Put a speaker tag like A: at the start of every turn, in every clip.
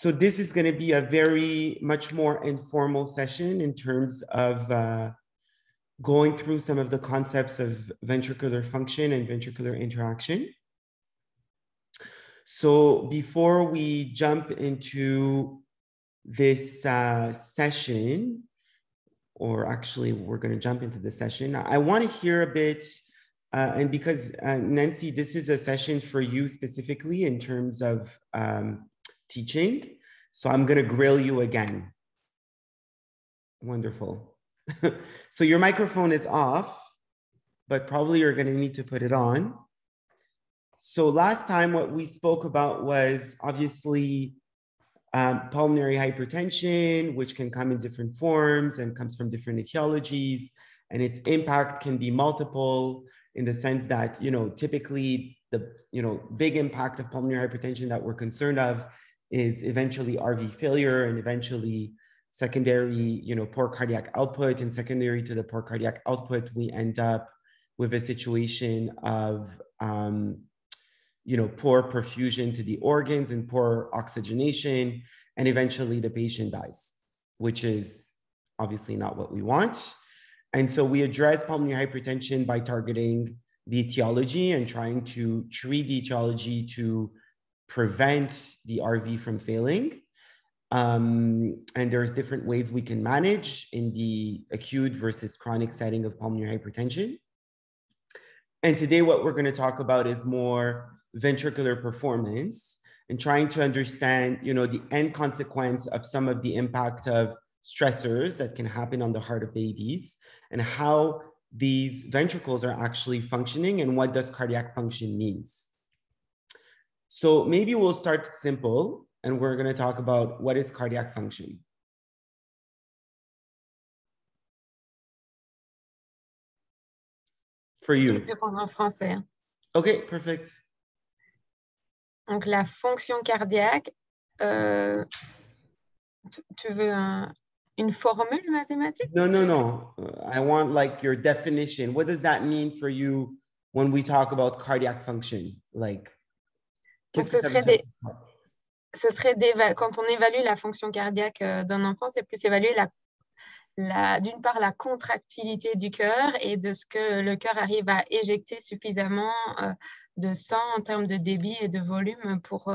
A: So this is going to be a very much more informal session in terms of going through some of the concepts of ventricular function and ventricular interaction. So before we jump into this session, or actually we're going to jump into the session, I want to hear a bit, and because Nancy, this is a session for you specifically in terms of teaching. So I'm going to grill you again. Wonderful. So your microphone is off, but probably you're going to need to put it on. So last time what we spoke about was obviously pulmonary hypertension, which can come in different forms and comes from different etiologies, and its impact can be multiple in the sense that, typically the, big impact of pulmonary hypertension that we're concerned of is eventually RV failure and eventually secondary, poor cardiac output, and secondary to the poor cardiac output, we end up with a situation of, poor perfusion to the organs and poor oxygenation, and eventually the patient dies, which is obviously not what we want. And so we address pulmonary hypertension by targeting the etiology and trying to treat the etiology to prevent the RV from failing. And there's different ways we can manage in the acute versus chronic setting of pulmonary hypertension. And today what we're going to talk about is more ventricular performance and trying to understand, the end consequence of some of the impact of stressors that can happen on the heart of babies and how these ventricles are actually functioning and what does cardiac function means. So maybe we'll start simple and we're going to talk about what is cardiac function. For you.
B: Je vais répondre en français.
A: Okay, perfect.
B: Donc, la fonction cardiaque, tu veux une formule mathématique?
A: No. I want like your definition. What does that mean for you when we talk about cardiac function? Like,
B: Donc, ce serait quand on évalue la fonction cardiaque d'un enfant, c'est plus évaluer d'une part la contractilité du cœur et de ce que le cœur arrive à éjecter suffisamment de sang en termes de débit et de volume pour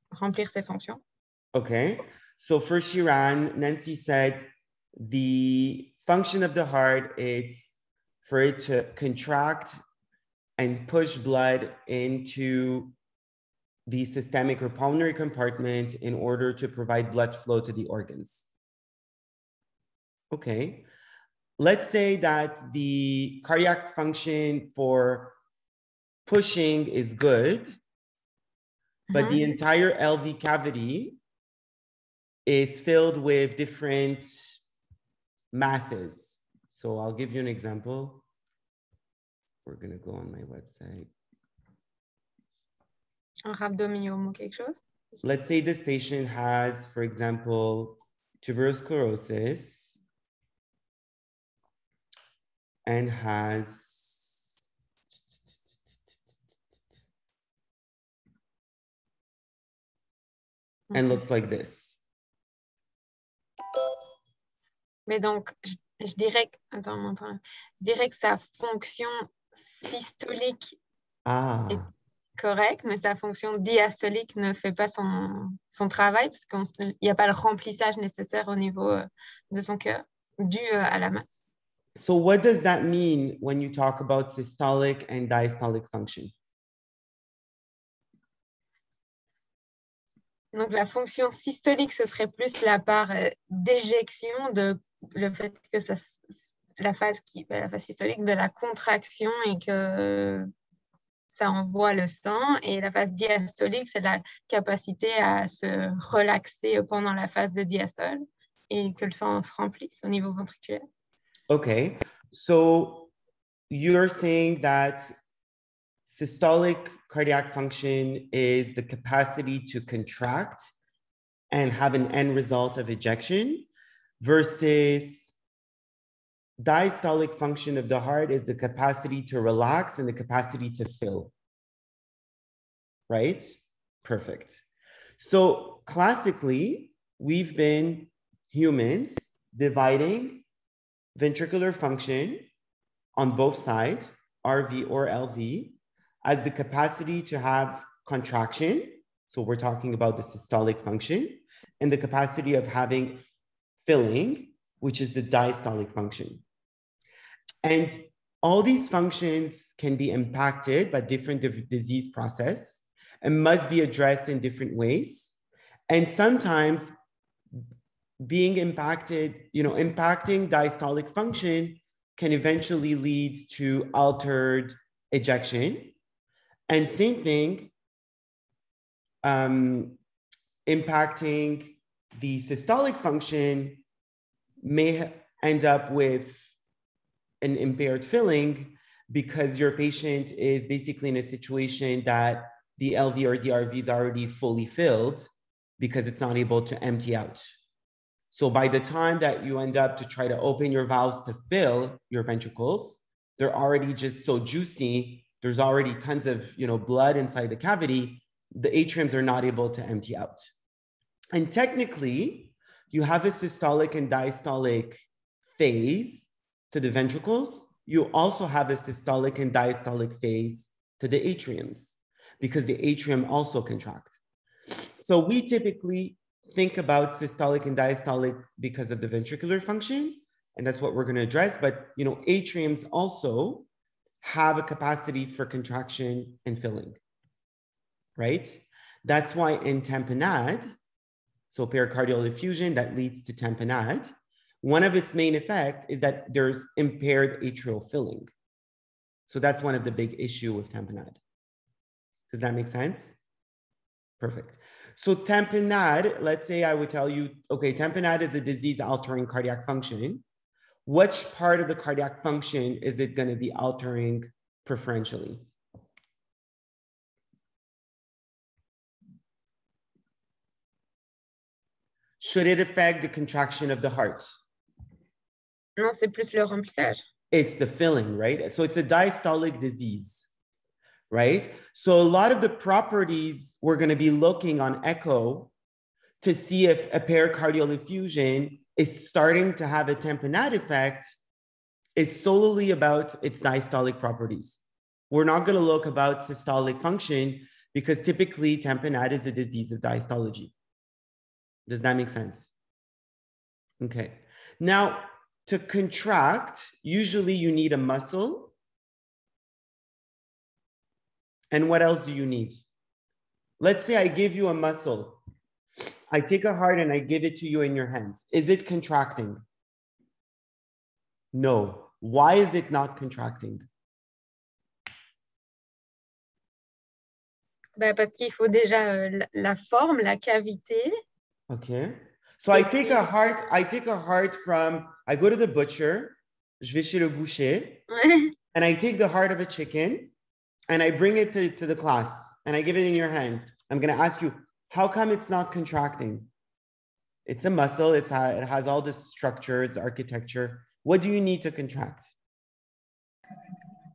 B: remplir ses fonctions.
A: Okay, so for Shiran, Nancy said the function of the heart is for it to contract and push blood into the systemic or pulmonary compartment in order to provide blood flow to the organs. Okay, let's say that the cardiac function for pushing is good, but the entire LV cavity is filled with different masses. So I'll give you an example. We're going to go on my website.
B: Un rhabdomyome ou quelque chose?
A: Let's say this patient has, for example, tuberous sclerosis and has and looks like this.
B: Mais donc, je dirais que sa fonction systolique est correcte, mais sa fonction diastolique ne fait pas son travail parce qu'il n'y a pas le remplissage nécessaire au niveau de son cœur dû à la masse.
A: So what does that mean when you talk about systolic and diastolic function?
B: Donc, la fonction systolique, ce serait plus la part d'éjection, le fait que la phase systolique de la contraction et que ça envoie le sang. Et la phase diastolique, c'est la capacité à se relaxer pendant la phase de diastole et que le sang se remplisse au niveau ventriculaire.
A: Okay, so you're saying that systolic cardiac function is the capacity to contract and have an end result of ejection, versus diastolic function of the heart is the capacity to relax and the capacity to fill. Right? Perfect. So classically, we've been humans dividing ventricular function on both sides, RV or LV, as the capacity to have contraction. So we're talking about the systolic function, and the capacity of having filling, which is the diastolic function. And all these functions can be impacted by different disease process and must be addressed in different ways. And sometimes being impacted, impacting diastolic function can eventually lead to altered ejection. And same thing, impacting the systolic function may end up with an impaired filling because your patient is basically in a situation that the LV or DRV is already fully filled because it's not able to empty out. So by the time that you end up to try to open your valves to fill your ventricles, they're already just so juicy. There's already tons of blood inside the cavity. The atriums are not able to empty out. And technically, you have a systolic and diastolic phase to the ventricles. You also have a systolic and diastolic phase to the atriums because the atrium also contract. So we typically think about systolic and diastolic because of the ventricular function, and that's what we're going to address. But atriums also have a capacity for contraction and filling, right? That's why in tamponade, so pericardial effusion that leads to tamponade, one of its main effects is that there's impaired atrial filling. So that's one of the big issues with tamponade. Does that make sense? Perfect. So tamponade, let's say I would tell you, okay, tamponade is a disease-altering cardiac function. Which part of the cardiac function is it going to be altering preferentially? Should it affect the contraction of the heart?
B: Non, c'est plus le remplissage.
A: It's the filling, right? So it's a diastolic disease, right? So a lot of the properties we're going to be looking on echo to see if a pericardial effusion is starting to have a tamponade effect is solely about its diastolic properties. We're not going to look about systolic function because typically tamponade is a disease of diastology. Does that make sense? Okay. Now, to contract, usually you need a muscle. And what else do you need? Let's say I give you a muscle. I take a heart and I give it to you in your hands. Is it contracting? No. Why is it not contracting?
B: Parce qu'il faut déjà la forme, la cavité.
A: Okay. So I take a heart from, I go to the butcher, je vais chez le boucher, and I take the heart of a chicken and I bring it to the class and I give it in your hand. I'm going to ask you, how come it's not contracting? It's a muscle. It has all the structures, architecture. What do you need to contract?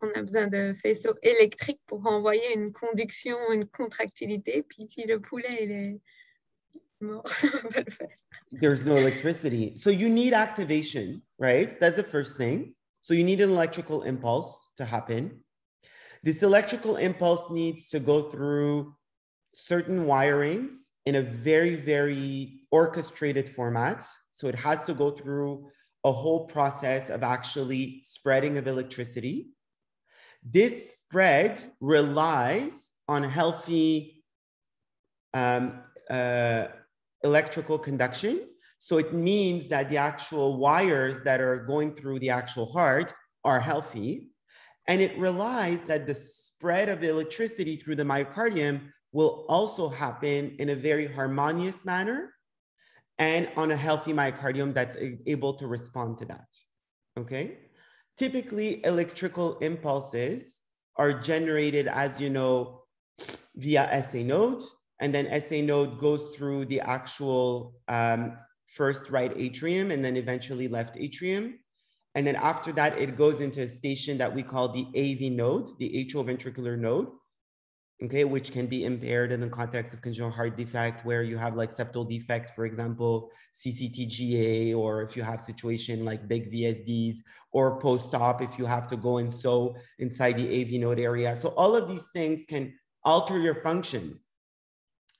B: On a besoin de faisceaux électriques pour envoyer une conduction, une contractilité. Puis si le poulet il est mort, ça va pas le faire.
A: There's no electricity. So you need activation, right? That's the first thing. So you need an electrical impulse to happen. This electrical impulse needs to go through certain wirings in a very, very orchestrated format. So it has to go through a whole process of actually spreading of electricity. This spread relies on healthy electrical conduction. So it means that the actual wires that are going through the actual heart are healthy. And it relies that the spread of electricity through the myocardium will also happen in a very harmonious manner and on a healthy myocardium that's able to respond to that, okay? Typically, electrical impulses are generated, as you know, via SA node, and then SA node goes through the actual first right atrium and then eventually left atrium. And then after that, it goes into a station that we call the AV node, the atrioventricular node. okay, which can be impaired in the context of congenital heart defect, where you have like septal defects, for example, CCTGA, or if you have situation like big VSDs, or post-op, if you have to go and sew inside the AV node area. So all of these things can alter your function.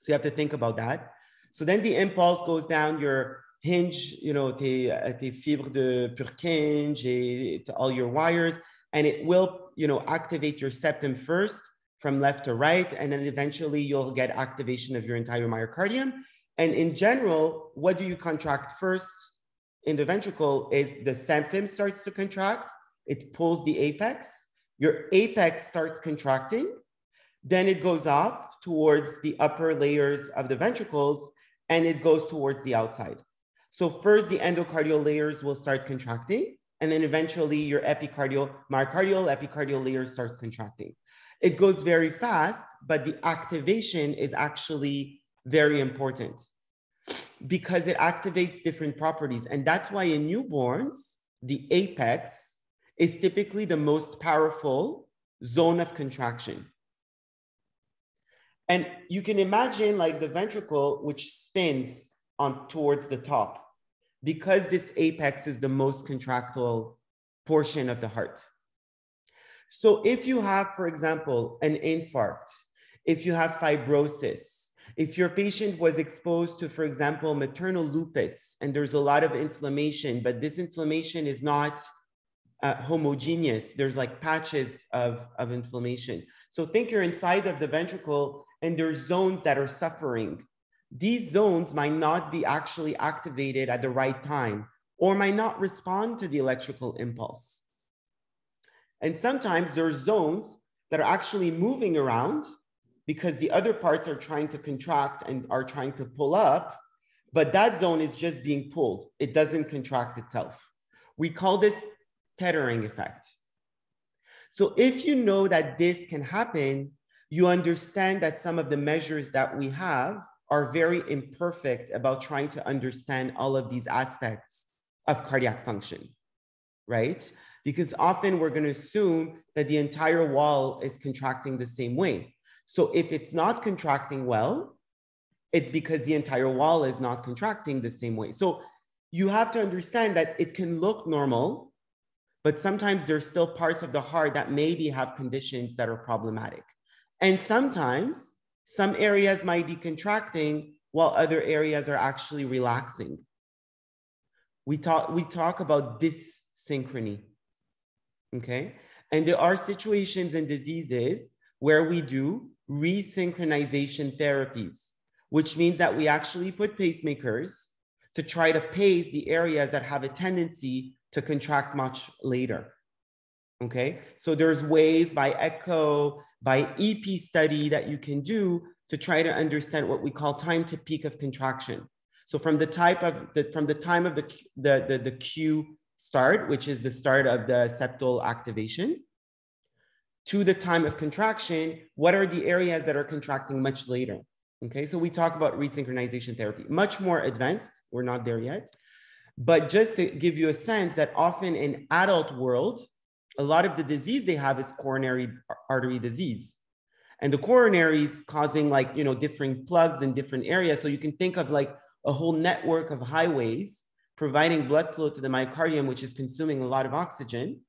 A: So you have to think about that. So then the impulse goes down your hinge, you know, tes fibres de Purkinje, to all your wires, and it will, you know, activate your septum first from left to right, and then eventually you'll get activation of your entire myocardium. And in general, what do you contract first in the ventricle is the septum starts to contract, it pulls the apex, your apex starts contracting, then it goes up towards the upper layers of the ventricles, and it goes towards the outside. So first the endocardial layers will start contracting, and then eventually your epicardial, myocardial, epicardial layer starts contracting. It goes very fast, but the activation is actually very important because it activates different properties. And that's why in newborns, the apex is typically the most powerful zone of contraction. And you can imagine like the ventricle, which spins on towards the top, because this apex is the most contractile portion of the heart. So if you have, for example, an infarct, if you have fibrosis, if your patient was exposed to, for example, maternal lupus, and there's a lot of inflammation, but this inflammation is not homogeneous, there's like patches of inflammation. So think you're inside of the ventricle and there's zones that are suffering. These zones might not be actually activated at the right time or might not respond to the electrical impulse. And sometimes there's zones that are actually moving around because the other parts are trying to contract and are trying to pull up, but that zone is just being pulled. It doesn't contract itself. We call this tethering effect. So if you know that this can happen, you understand that some of the measures that we have are very imperfect about trying to understand all of these aspects of cardiac function, right? Because often we're going to assume that the entire wall is contracting the same way. So if it's not contracting well, it's because the entire wall is not contracting the same way. So you have to understand that it can look normal, but sometimes there's still parts of the heart that maybe have conditions that are problematic. And sometimes some areas might be contracting while other areas are actually relaxing. We talk about dyssynchrony, okay? And there are situations and diseases where we do resynchronization therapies, which means that we actually put pacemakers to try to pace the areas that have a tendency to contract much later, okay? So there's ways by echo, by EP study that you can do to try to understand what we call time to peak of contraction. So from the time of the cue start, which is the start of the septal activation, to the time of contraction, what are the areas that are contracting much later? Okay, so we talk about resynchronization therapy, much more advanced. We're not there yet, but just to give you a sense that often in adult world, a lot of the disease they have is coronary artery disease. And the coronary is causing like, you know, different plugs in different areas. So you can think of like a whole network of highways providing blood flow to the myocardium, which is consuming a lot of oxygen.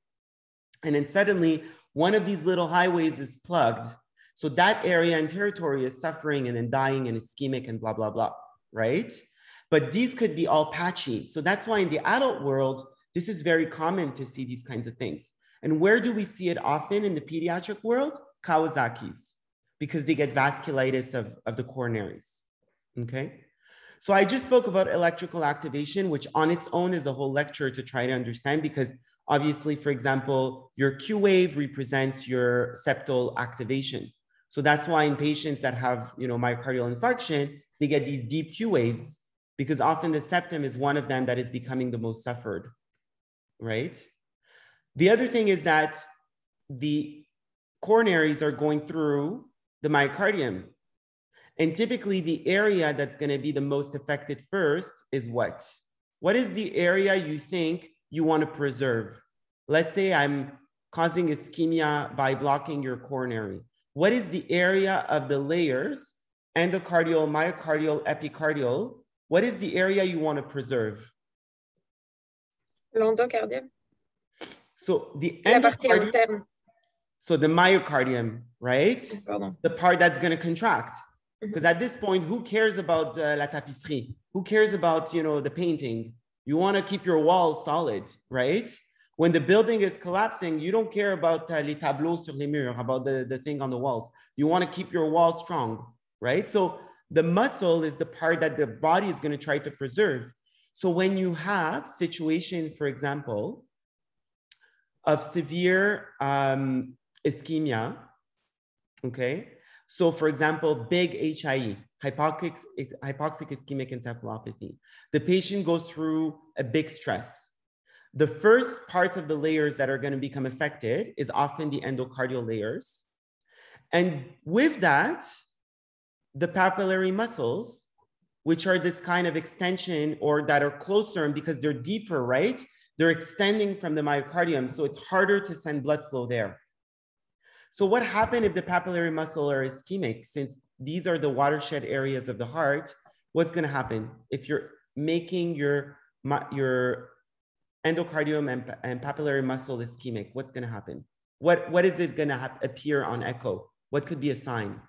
A: And then suddenly one of these little highways is plugged. So that area and territory is suffering and then dying and ischemic and blah, blah, blah, right? But these could be all patchy. So that's why in the adult world, this is very common to see these kinds of things. And where do we see it often in the pediatric world? Kawasaki's, because they get vasculitis of the coronaries, okay? So I just spoke about electrical activation, which on its own is a whole lecture to try to understand, because obviously, for example, your Q wave represents your septal activation. So that's why in patients that have, you know, myocardial infarction, they get these deep Q waves, because often the septum is one of them that is becoming the most suffered, right? The other thing is that the coronaries are going through the myocardium. And typically the area that's going to be the most affected first is what? What is the area you think you want to preserve? Let's say I'm causing ischemia by blocking your coronary. what is the area of the layers, endocardial, myocardial, epicardial? What is the area you want to preserve?
B: L'endocardium.
A: So the
B: La partie interne.
A: So the myocardium, right?
B: Pardon.
A: The part that's going to contract. Because at this point, who cares about la tapisserie? Who cares about, you know, the painting? You want to keep your walls solid, right? When the building is collapsing, you don't care about les tableaux sur les murs, about the thing on the walls. You want to keep your walls strong, right? So the muscle is the part that the body is going to try to preserve. So when you have situation, for example, of severe ischemia, okay? So for example, big HIE, hypoxic ischemic encephalopathy. The patient goes through a big stress. The first parts of the layers that are going to become affected is often the endocardial layers. And with that, the papillary muscles, which are this kind of extension or that are closer, and because they're deeper, right? They're extending from the myocardium, so it's harder to send blood flow there. So what happened if the papillary muscle are ischemic? Since these are the watershed areas of the heart, what's going to happen? If you're making your endocardium and papillary muscle ischemic, what's going to happen? What is it going to appear on echo? What could be a sign?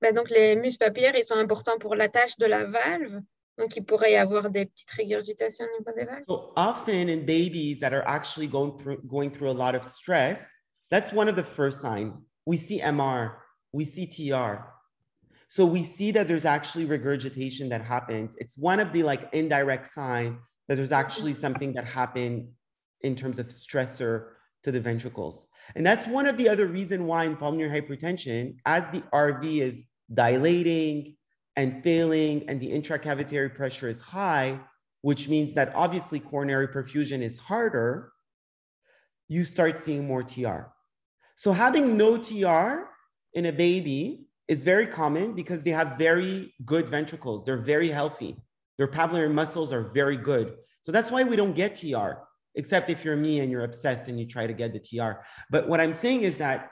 B: Ben donc, les muscles papillaires, ils sont importants pour la tâche de la valve. Donc, il pourrait y avoir des petites régurgitations au niveau des valves.
A: So often in babies that are actually going through a lot of stress, that's one of the first signs. We see MR, we see TR. So we see that there's actually regurgitation that happens. It's one of the like indirect signs that there's actually something that happened in terms of stressor to the ventricles. And that's one of the other reasons why in pulmonary hypertension, as the RV is dilating and failing and the intracavitary pressure is high, which means that obviously coronary perfusion is harder, you start seeing more TR. So having no TR in a baby is very common because they have very good ventricles. They're very healthy. Their papillary muscles are very good. So that's why we don't get TR, except if you're me and you're obsessed and you try to get the TR. But what I'm saying is that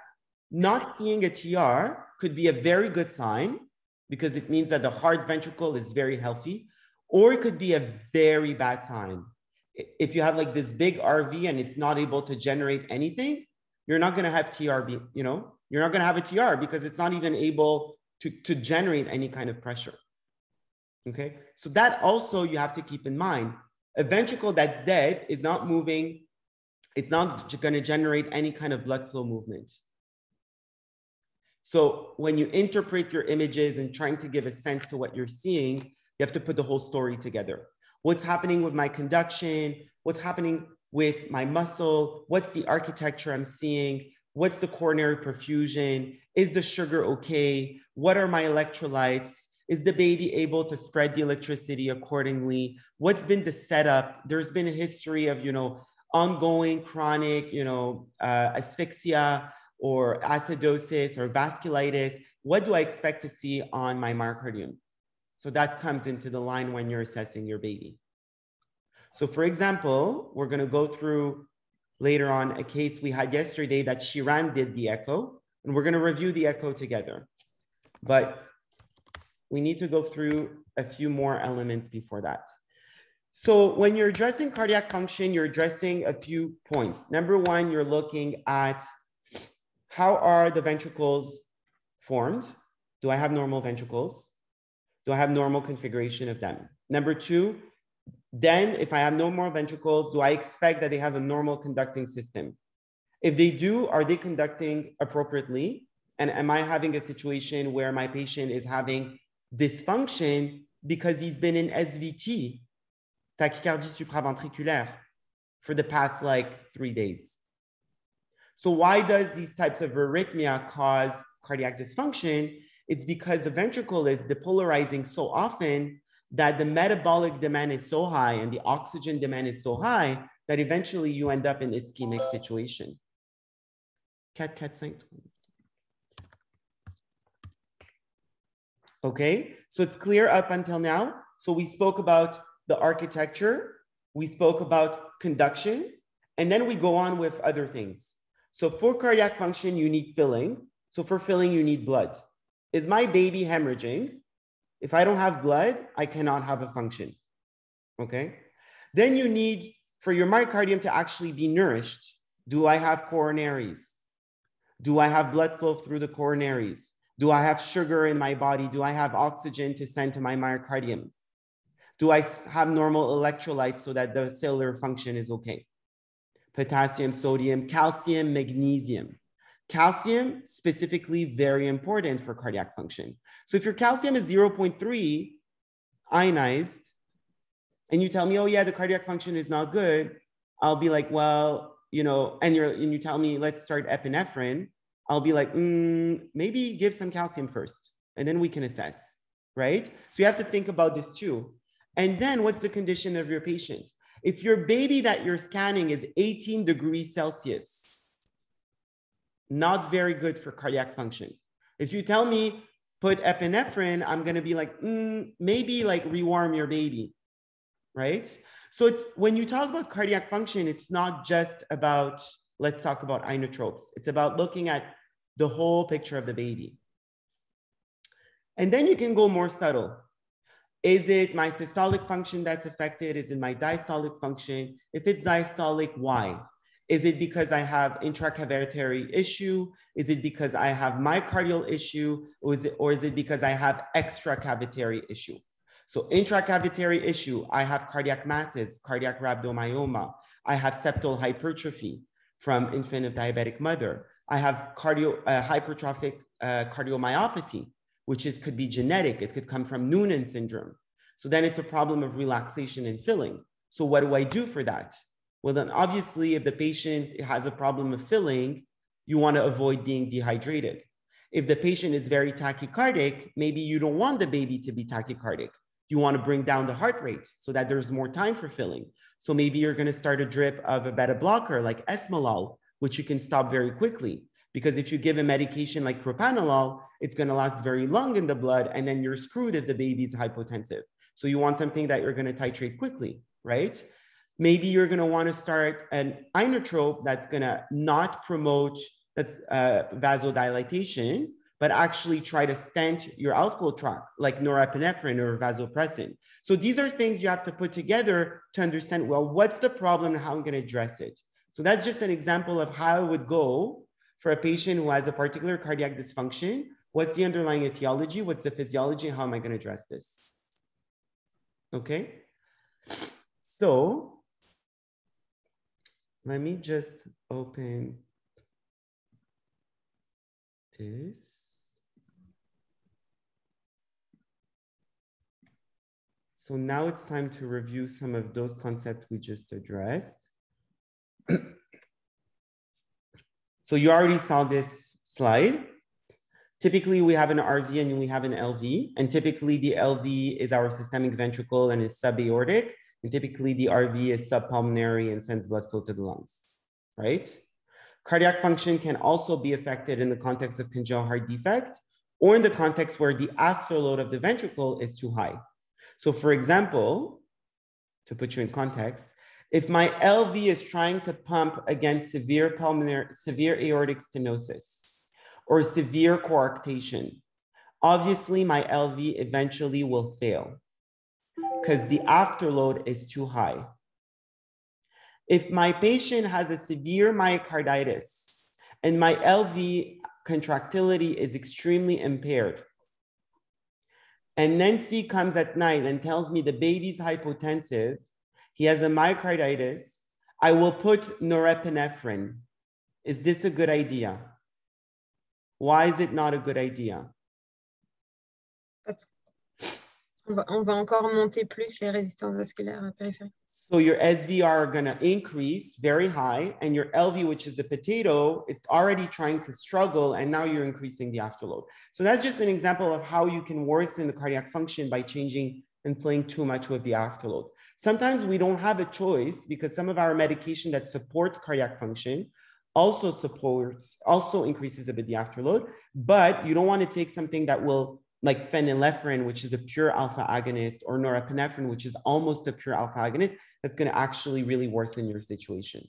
A: not seeing a TR could be a very good sign because it means that the heart ventricle is very healthy, or it could be a very bad sign. If you have like this big RV and it's not able to generate anything, you're not going to have TR, you know, you're not going to have a TR because it's not even able to generate any kind of pressure. Okay, so that also you have to keep in mind. A ventricle that's dead is not moving. It's not going to generate any kind of blood flow movement. So when you interpret your images and trying to give a sense to what you're seeing, you have to put the whole story together. What's happening with my conduction? What's happening with my muscle? What's the architecture I'm seeing? What's the coronary perfusion? Is the sugar okay? What are my electrolytes? Is the baby able to spread the electricity accordingly? What's been the setup? There's been a history of, you know, ongoing chronic, you know, asphyxia or acidosis or vasculitis. What do I expect to see on my myocardium? So that comes into the line when you're assessing your baby. So for example, we're going to go through later on a case we had yesterday that Shiran did the echo, and we're going to review the echo together. But we need to go through a few more elements before that. So when you're addressing cardiac function, you're addressing a few points. Number one, you're looking at how are the ventricles formed? Do I have normal ventricles? Do I have normal configuration of them? Number two, then if I have no more ventricles, do I expect that they have a normal conducting system? If they do, are they conducting appropriately? And am I having a situation where my patient is having dysfunction because he's been in SVT, tachycardie supraventriculaire, for the past like 3 days? So why does these types of arrhythmia cause cardiac dysfunction? It's because the ventricle is depolarizing so often that the metabolic demand is so high and the oxygen demand is so high that eventually you end up in ischemic situation. 4, 4, 5. Okay, so it's clear up until now. So we spoke about the architecture, we spoke about conduction, and then we go on with other things. So for cardiac function, you need filling. So for filling, you need blood. Is my baby hemorrhaging? If I don't have blood, I cannot have a function, okay? Then you need, for your myocardium to actually be nourished, do I have coronaries? Do I have blood flow through the coronaries? Do I have sugar in my body? Do I have oxygen to send to my myocardium? Do I have normal electrolytes so that the cellular function is okay? Potassium, sodium, calcium, magnesium. Calcium, specifically, very important for cardiac function. So if your calcium is 0.3 ionized, and you tell me, oh yeah, the cardiac function is not good, I'll be like, well, you know, and you tell me, let's start epinephrine, I'll be like, maybe give some calcium first, and then we can assess, right? So you have to think about this too. And then what's the condition of your patient? If your baby that you're scanning is 18 degrees Celsius, not very good for cardiac function. If you tell me, put epinephrine, I'm gonna be like, maybe like rewarm your baby, right? So it's, when you talk about cardiac function, it's not just about, let's talk about inotropes. It's about looking at the whole picture of the baby. And then you can go more subtle. Is it my systolic function that's affected? Is it my diastolic function? If it's diastolic, why? Is it because I have intracavitary issue? Is it because I have mycardial issue? Or is it because I have extracavitary issue? So intracavitary issue, I have cardiac masses, cardiac rhabdomyoma. I have septal hypertrophy from infant of diabetic mother. I have hypertrophic cardiomyopathy, which could be genetic. It could come from Noonan syndrome. So then it's a problem of relaxation and filling. So what do I do for that? Well, then obviously, if the patient has a problem of filling, you want to avoid being dehydrated. If the patient is very tachycardic, maybe you don't want the baby to be tachycardic. You want to bring down the heart rate so that there's more time for filling. So maybe you're going to start a drip of a beta blocker like esmolol, which you can stop very quickly. Because if you give a medication like propranolol, it's going to last very long in the blood, and then you're screwed if the baby's hypotensive. So you want something that you're going to titrate quickly, right? Maybe you're going to want to start an inotrope that's going to not promote vasodilatation, but actually try to stent your outflow tract, like norepinephrine or vasopressin. So these are things you have to put together to understand, well, what's the problem and how I'm going to address it? So that's just an example of how it would go for a patient who has a particular cardiac dysfunction. What's the underlying etiology? What's the physiology? How am I going to address this? Okay. So let me just open this. So now it's time to review some of those concepts we just addressed. So you already saw this slide. Typically, we have an RV and we have an LV. And typically, the LV is our systemic ventricle and is subaortic. And typically, the RV is subpulmonary and sends blood flow to the lungs, right? Cardiac function can also be affected in the context of congenital heart defect or in the context where the afterload of the ventricle is too high. So for example, to put you in context, if my LV is trying to pump against severe aortic stenosis or severe coarctation, obviously my LV eventually will fail because the afterload is too high. If my patient has a severe myocarditis and my LV contractility is extremely impaired, and Nancy comes at night and tells me the baby's hypotensive, he has a myocarditis, I will put norepinephrine. Is this a good idea? Why is it not a good idea?
B: On va encore monter plus les résistances vasculaires périphériques.
A: So your SVR are going to increase very high, and your LV, which is a potato, is already trying to struggle, and now you're increasing the afterload. So that's just an example of how you can worsen the cardiac function by changing and playing too much with the afterload. Sometimes we don't have a choice because some of our medication that supports cardiac function also increases a bit the afterload, but you don't want to take something that will, like phenylephrine, which is a pure alpha agonist, or norepinephrine, which is almost a pure alpha agonist, that's going to actually really worsen your situation.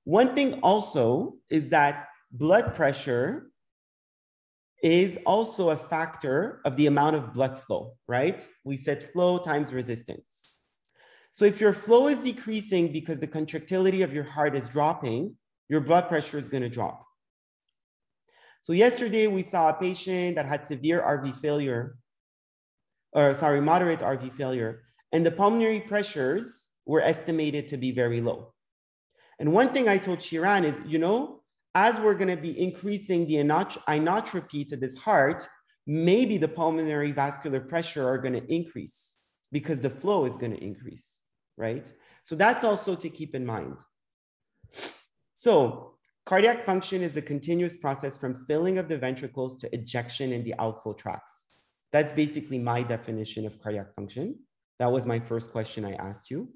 A: One thing also is that blood pressure is also a factor of the amount of blood flow, right? We said flow times resistance. So if your flow is decreasing because the contractility of your heart is dropping, your blood pressure is going to drop. So yesterday we saw a patient that had severe RV failure, moderate RV failure, and the pulmonary pressures were estimated to be very low. And one thing I told Shiran is, you know, as we're going to be increasing the inotropy to this heart, maybe the pulmonary vascular pressure are going to increase because the flow is going to increase, right? So that's also to keep in mind. So cardiac function is a continuous process from filling of the ventricles to ejection in the outflow tracts. That's basically my definition of cardiac function. That was my first question I asked you.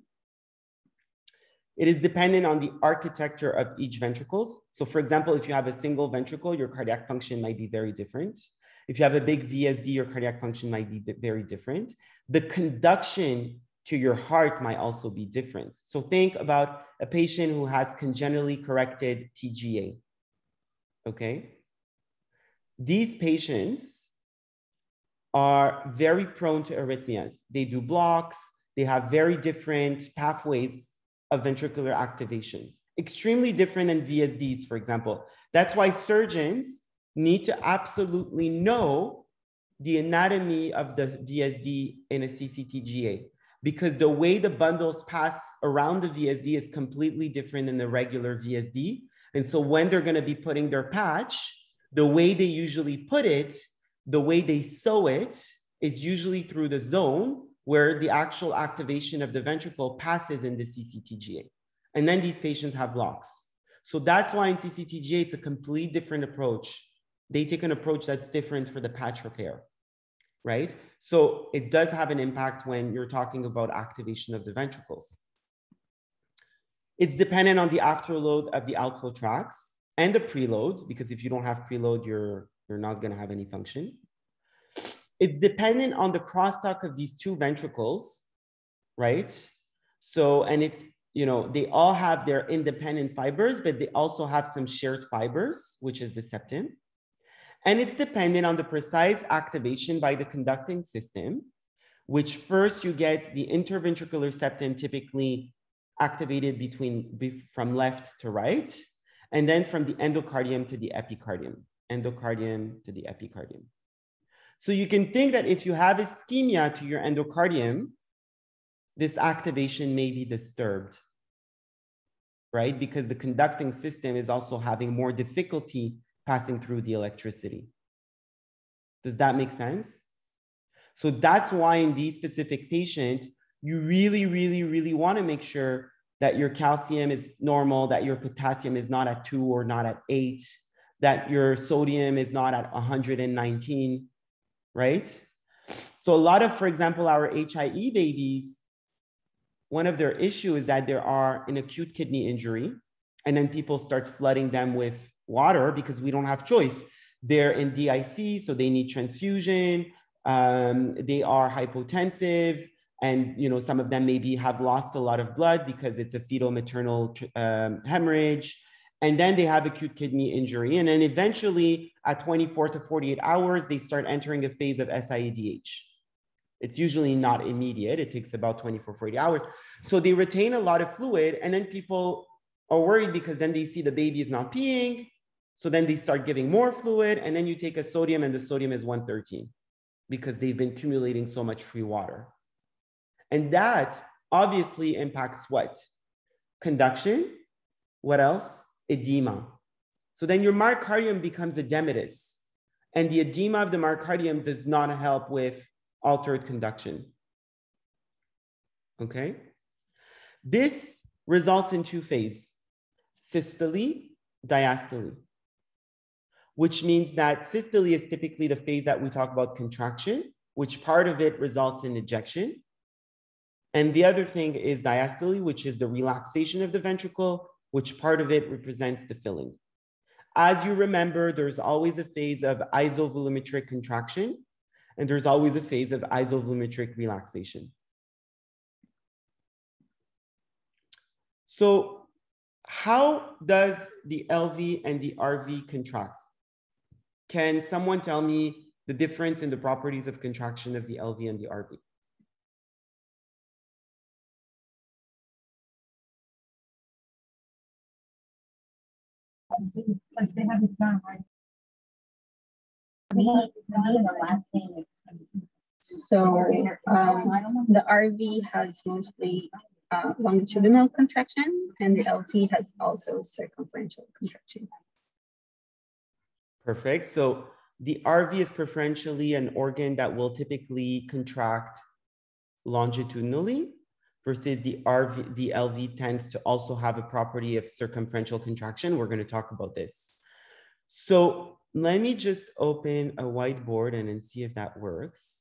A: It is dependent on the architecture of each ventricles. So for example, if you have a single ventricle, your cardiac function might be very different. If you have a big VSD, your cardiac function might be very different. The conduction to your heart might also be different. So think about a patient who has congenitally corrected TGA, okay? These patients are very prone to arrhythmias. They do blocks, they have very different pathways of ventricular activation, extremely different than VSDs, for example. That's why surgeons need to absolutely know the anatomy of the VSD in a CCTGA, because the way the bundles pass around the VSD is completely different than the regular VSD. And so when they're going to be putting their patch, the way they usually put it, the way they sew it is usually through the zone where the actual activation of the ventricle passes in the CCTGA. And then these patients have blocks. So that's why in CCTGA, it's a complete different approach. They take an approach that's different for the patch repair, right? So it does have an impact when you're talking about activation of the ventricles. It's dependent on the afterload of the outflow tracts and the preload, because if you don't have preload, you're not going to have any function. It's dependent on the crosstalk of these two ventricles, right? So, and it's, you know, they all have their independent fibers, but they also have some shared fibers, which is the septum. And it's dependent on the precise activation by the conducting system, which first you get the interventricular septum typically activated from left to right, and then from the endocardium to the epicardium, endocardium to the epicardium. So you can think that if you have ischemia to your endocardium, this activation may be disturbed, right? Because the conducting system is also having more difficulty passing through the electricity. Does that make sense? So that's why in these specific patients, you really, really, really want to make sure that your calcium is normal, that your potassium is not at 2 or not at 8, that your sodium is not at 119, right? So a lot of, for example, our HIE babies, one of their issues is that there are an acute kidney injury, and then people start flooding them with water because we don't have choice. They're in DIC, so they need transfusion. They are hypotensive, and you know, some of them maybe have lost a lot of blood because it's a fetal maternal hemorrhage. And then they have acute kidney injury. And then eventually at 24 to 48 hours, they start entering a phase of SIADH. It's usually not immediate. It takes about 24, 48 hours. So they retain a lot of fluid, and then people are worried because then they see the baby is not peeing. So then they start giving more fluid, and then you take a sodium, and the sodium is 113 because they've been accumulating so much free water. And that obviously impacts what? Conduction. What else? Edema. So then your myocardium becomes edematous, and the edema of the myocardium does not help with altered conduction. Okay? This results in two phases, systole, diastole, which means that systole is typically the phase that we talk about contraction, which part of it results in ejection. And the other thing is diastole, which is the relaxation of the ventricle, which part of it represents the filling. As you remember, there's always a phase of isovolumetric contraction, and there's always a phase of isovolumetric relaxation. So how does the LV and the RV contract? can someone tell me the difference in the properties of contraction of the LV and the RV?
C: Because they have it done, right? So the RV has mostly longitudinal contraction, and the LV has also circumferential contraction.
A: Perfect. So the RV is preferentially an organ that will typically contract longitudinally, versus the LV tends to also have a property of circumferential contraction. We're going to talk about this. So let me just open a whiteboard and then see if that works.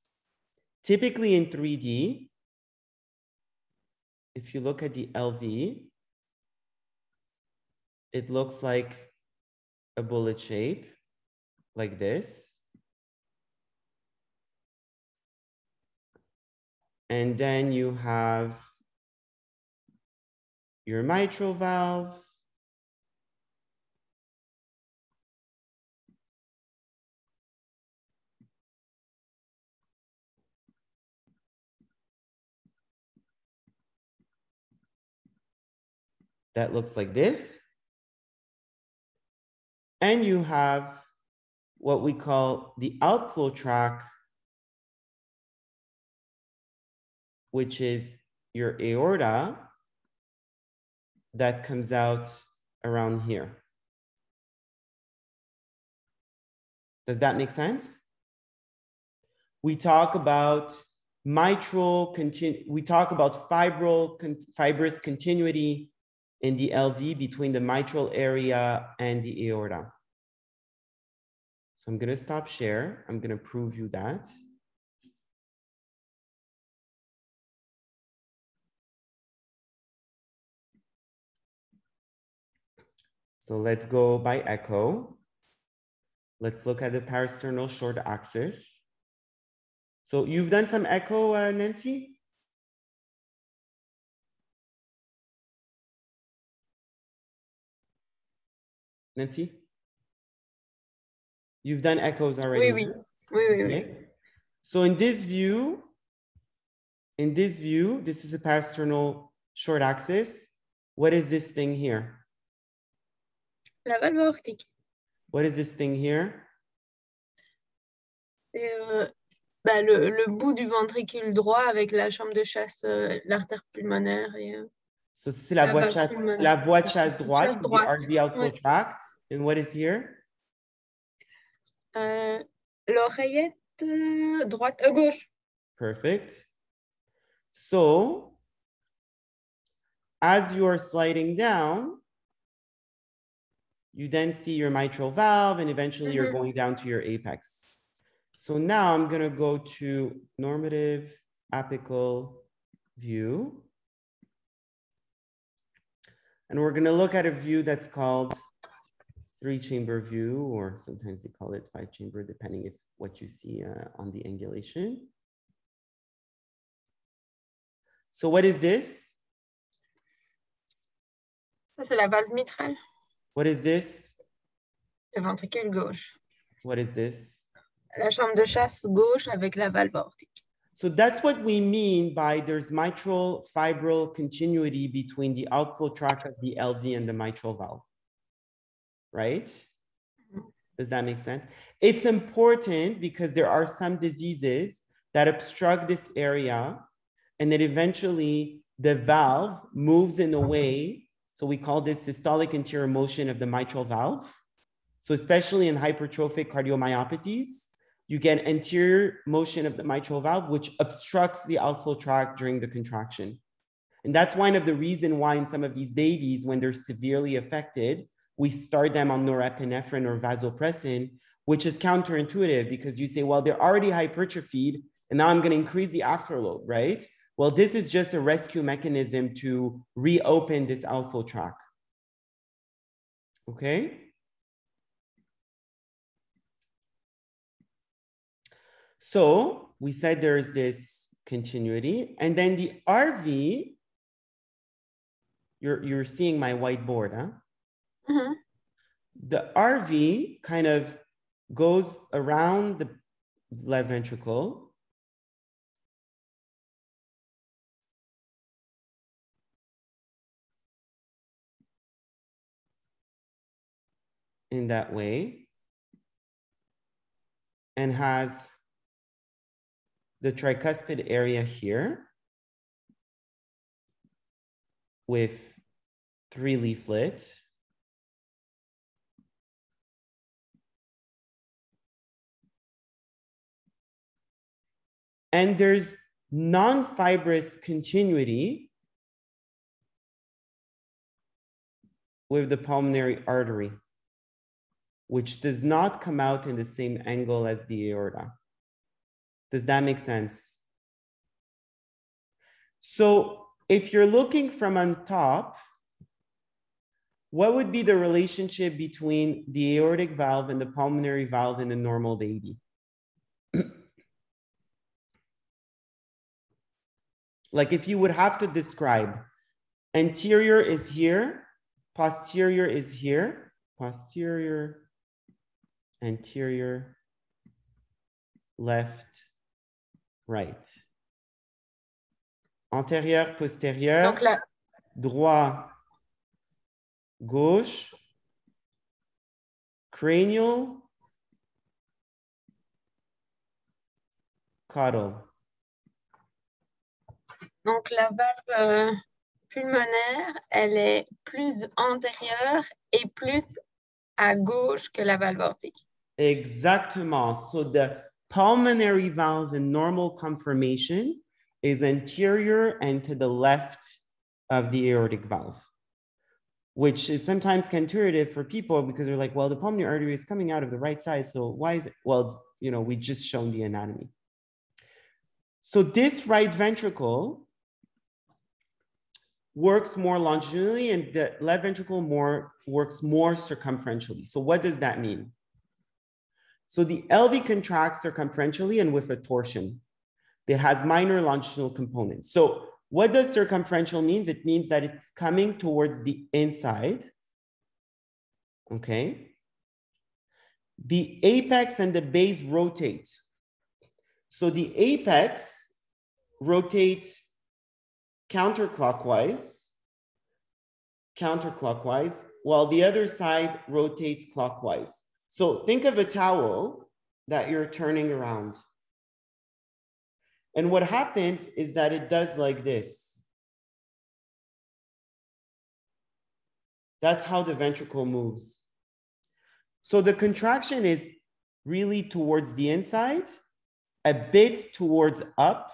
A: Typically in 3D, if you look at the LV, it looks like a bullet shape, like this. And then you have your mitral valve. That looks like this. And you have what we call the outflow tract, which is your aorta that comes out around here. Does that make sense? We talk about we talk about fibrous continuity in the LV between the mitral area and the aorta. So I'm going to stop share. I'm going to prove you that. So let's go by echo. Let's look at the parasternal short axis. So you've done some echo, Nancy? Nancy? You've done echoes already.
B: Oui, oui.
A: Okay. So in this view, this is a parasternal short axis. What is this thing here?
B: La valve aortique.
A: What is this thing here?
B: C'est le bout du ventricule droit avec la chambre de chasse, l'artère pulmonaire.
A: So c'est la voie de chasse droite, the RV outflow tract. And what is here?
B: L'oreillette droite, gauche.
A: Perfect. So as you are sliding down, you then see your mitral valve, and eventually you're going down to your apex. So now I'm going to go to normative apical view. And we're going to look at a view that's called 3-chamber view, or sometimes they call it 5-chamber, depending if what you see on the angulation. So what is this?
B: Ça, c'est la valve mitrale.
A: What is this?
B: Le ventricule gauche.
A: What is this?
B: La chambre de chasse gauche avec la valve aortique.
A: So that's what we mean by there's mitral fibril continuity between the outflow tract of the LV and the mitral valve, right? Does that make sense? It's important because there are some diseases that obstruct this area, and then eventually the valve moves in a way. So we call this systolic anterior motion of the mitral valve. So especially in hypertrophic cardiomyopathies, you get anterior motion of the mitral valve, which obstructs the outflow tract during the contraction. And that's one of the reasons why in some of these babies, when they're severely affected, we start them on norepinephrine or vasopressin, which is counterintuitive because you say, well, they're already hypertrophied, and now I'm going to increase the afterload, right? Well, this is just a rescue mechanism to reopen this outflow tract. Okay? So we said there's this continuity, and then the RV, you're seeing my whiteboard, huh?
B: Mm-hmm.
A: The RV kind of goes around the left ventricle. In that way, and has the tricuspid area here with 3 leaflets. And there's non-fibrous continuity with the pulmonary artery, which does not come out in the same angle as the aorta. Does that make sense? So if you're looking from on top, what would be the relationship between the aortic valve and the pulmonary valve in a normal baby? Like if you would have to describe, anterior is here, posterior is here, posterior, anterior, left, right. Antérieur, postérieur,
B: Donc là,
A: droit, gauche, cranial, caudal.
B: donc la valve pulmonaire, elle est plus antérieure et plus à gauche que la valve aortique.
A: Exactement. So the pulmonary valve in normal conformation is anterior and to the left of the aortic valve, which is sometimes counterintuitive for people because they're like, well, the pulmonary artery is coming out of the right side. So why is it? Well, it's, you know, we just shown the anatomy. So this right ventricle works more longitudinally and the left ventricle works more circumferentially. So what does that mean? So the LV contracts circumferentially and with a torsion that has minor longitudinal components. So what does circumferential mean? It means that it's coming towards the inside. Okay. The apex and the base rotate. So the apex rotates counterclockwise, while the other side rotates clockwise. So think of a towel that you're turning around. And what happens is that it does like this. That's how the ventricle moves. So the contraction is really towards the inside, a bit towards up,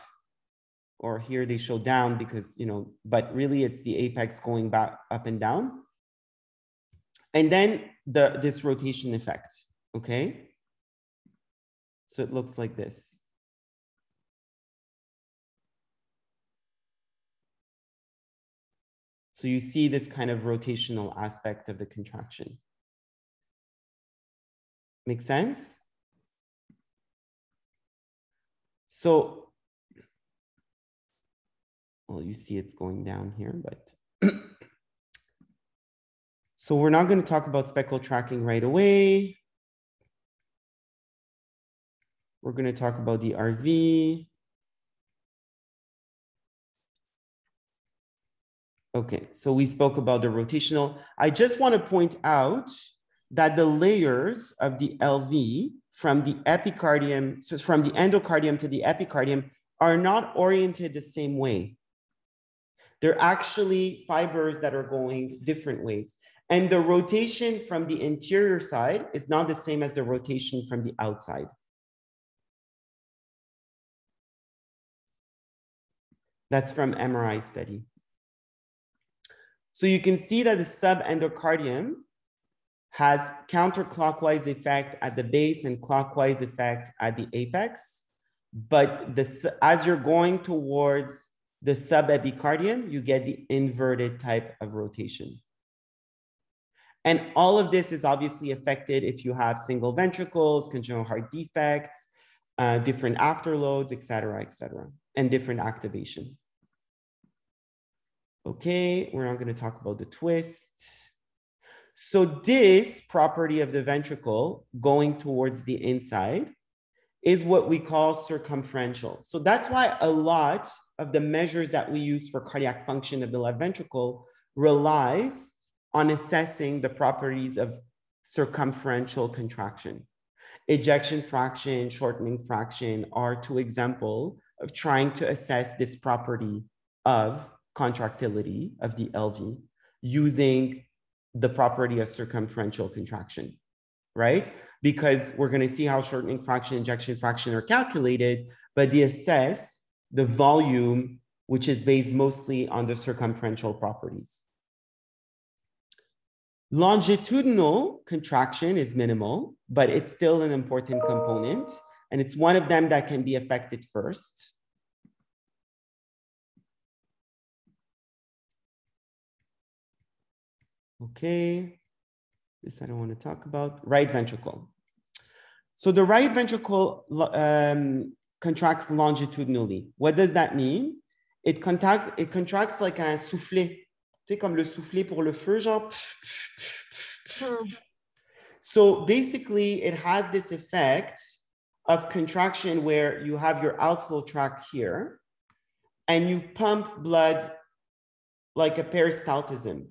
A: or here they show down because, you know, but really it's the apex going back up and down. And then this rotation effect, okay? So it looks like this. So you see this kind of rotational aspect of the contraction. Make sense? So, well, you see it's going down here, but. So we're not going to talk about speckle tracking right away. We're going to talk about the RV. Okay, so we spoke about the rotational. I just want to point out that the layers of the LV from the epicardium, so from the endocardium to the epicardium, are not oriented the same way. They're actually fibers that are going different ways. And the rotation from the interior side is not the same as the rotation from the outside. That's from MRI study. So you can see that the subendocardium has counterclockwise effect at the base and clockwise effect at the apex. But as you're going towards the subepicardium, you get the inverted type of rotation. And all of this is obviously affected if you have single ventricles, congenital heart defects, different afterloads, et cetera, and different activation. Okay, we're not going to talk about the twist. So this property of the ventricle going towards the inside is what we call circumferential. So that's why a lot of the measures that we use for cardiac function of the left ventricle relies on assessing the properties of circumferential contraction. Ejection fraction, shortening fraction are two examples of trying to assess this property of contractility of the LV using the property of circumferential contraction, right? Because we're going to see how shortening fraction, ejection fraction are calculated, but they assess the volume, which is based mostly on the circumferential properties. Longitudinal contraction is minimal, but it's still an important component, and it's one of them that can be affected first. Okay, this I don't want to talk about. Right ventricle. So the right ventricle contracts longitudinally. What does that mean? It contracts like un soufflet. Tu sais, comme le soufflet pour le feu, genre. So basically, it has this effect of contraction where you have your outflow tract here, and you pump blood like a peristaltism.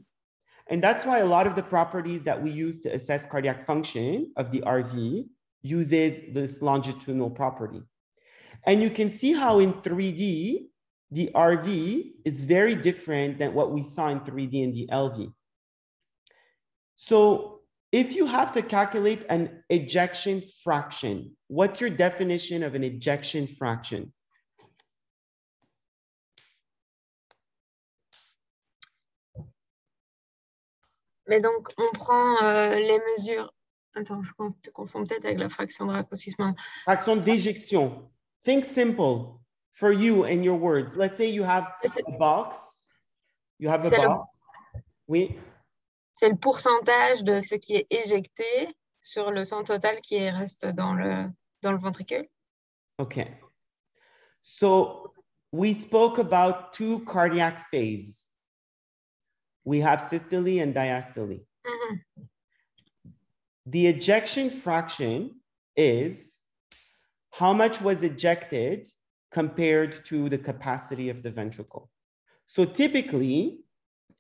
A: And that's why a lot of the properties that we use to assess cardiac function of the RV uses this longitudinal property. And you can see how in 3D, the RV is very different than what we saw in 3D in the LV. So if you have to calculate an ejection fraction, what's your definition of an ejection fraction?
B: Mais donc, on prend les mesures. Attends, je te confonds peut-être avec la fraction de raccourcissement.
A: Fraction d'éjection. Think simple for you and your words. Let's say you have a box. You have a box. Oui.
B: C'est le pourcentage de ce qui est éjecté sur le sang total qui reste dans le ventricule.
A: Okay. So we spoke about two cardiac phases. We have systole and diastole.
B: Mm-hmm.
A: The ejection fraction is how much was ejected compared to the capacity of the ventricle. So typically,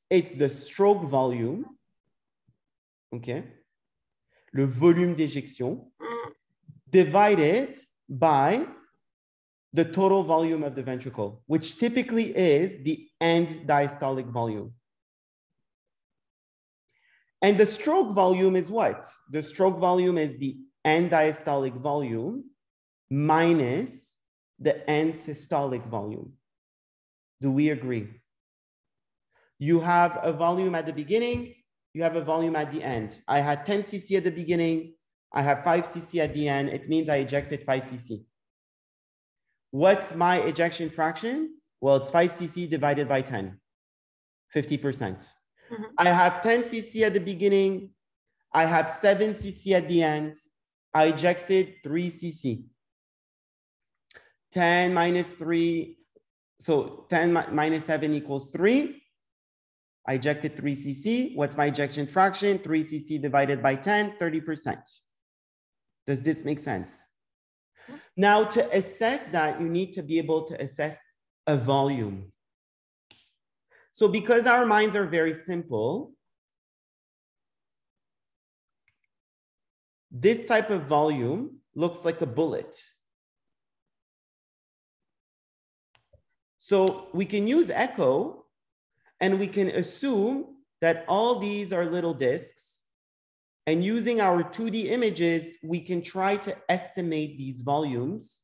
A: it's the stroke volume, okay, le volume d'éjection, divided by the total volume of the ventricle, which typically is the end diastolic volume. And the stroke volume is what? The stroke volume is the end diastolic volume minus the end systolic volume. Do we agree? You have a volume at the beginning, you have a volume at the end. I had 10 cc at the beginning, I have 5 cc at the end. It means I ejected 5 cc. What's my ejection fraction? Well, it's 5 cc divided by 10, 50%. Mm-hmm. I have 10 cc at the beginning. I have 7 cc at the end. I ejected 3 cc. 10 minus 3. So 10 minus 7 equals 3. I ejected 3 cc. What's my ejection fraction? 3 cc divided by 10, 30%. Does this make sense? Mm-hmm. Now, to assess that, you need to be able to assess a volume. So because our minds are very simple, this type of volume looks like a bullet. So we can use echo and we can assume that all these are little discs, and using our 2D images, we can try to estimate these volumes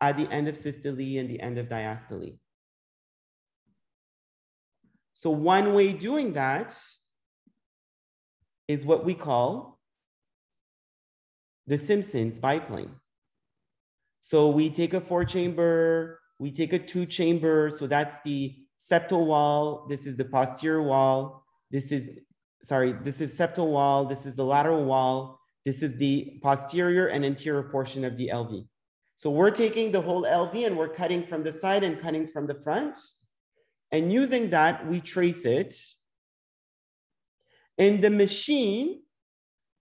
A: at the end of systole and the end of diastole. So one way doing that is what we call the Simpsons biplane. So we take a 4-chamber, we take a 2-chamber. So that's the septal wall. This is the posterior wall. This is septal wall. This is the lateral wall. This is the posterior and anterior portion of the LV. So we're taking the whole LV and we're cutting from the side and cutting from the front. And using that, we trace it. And the machine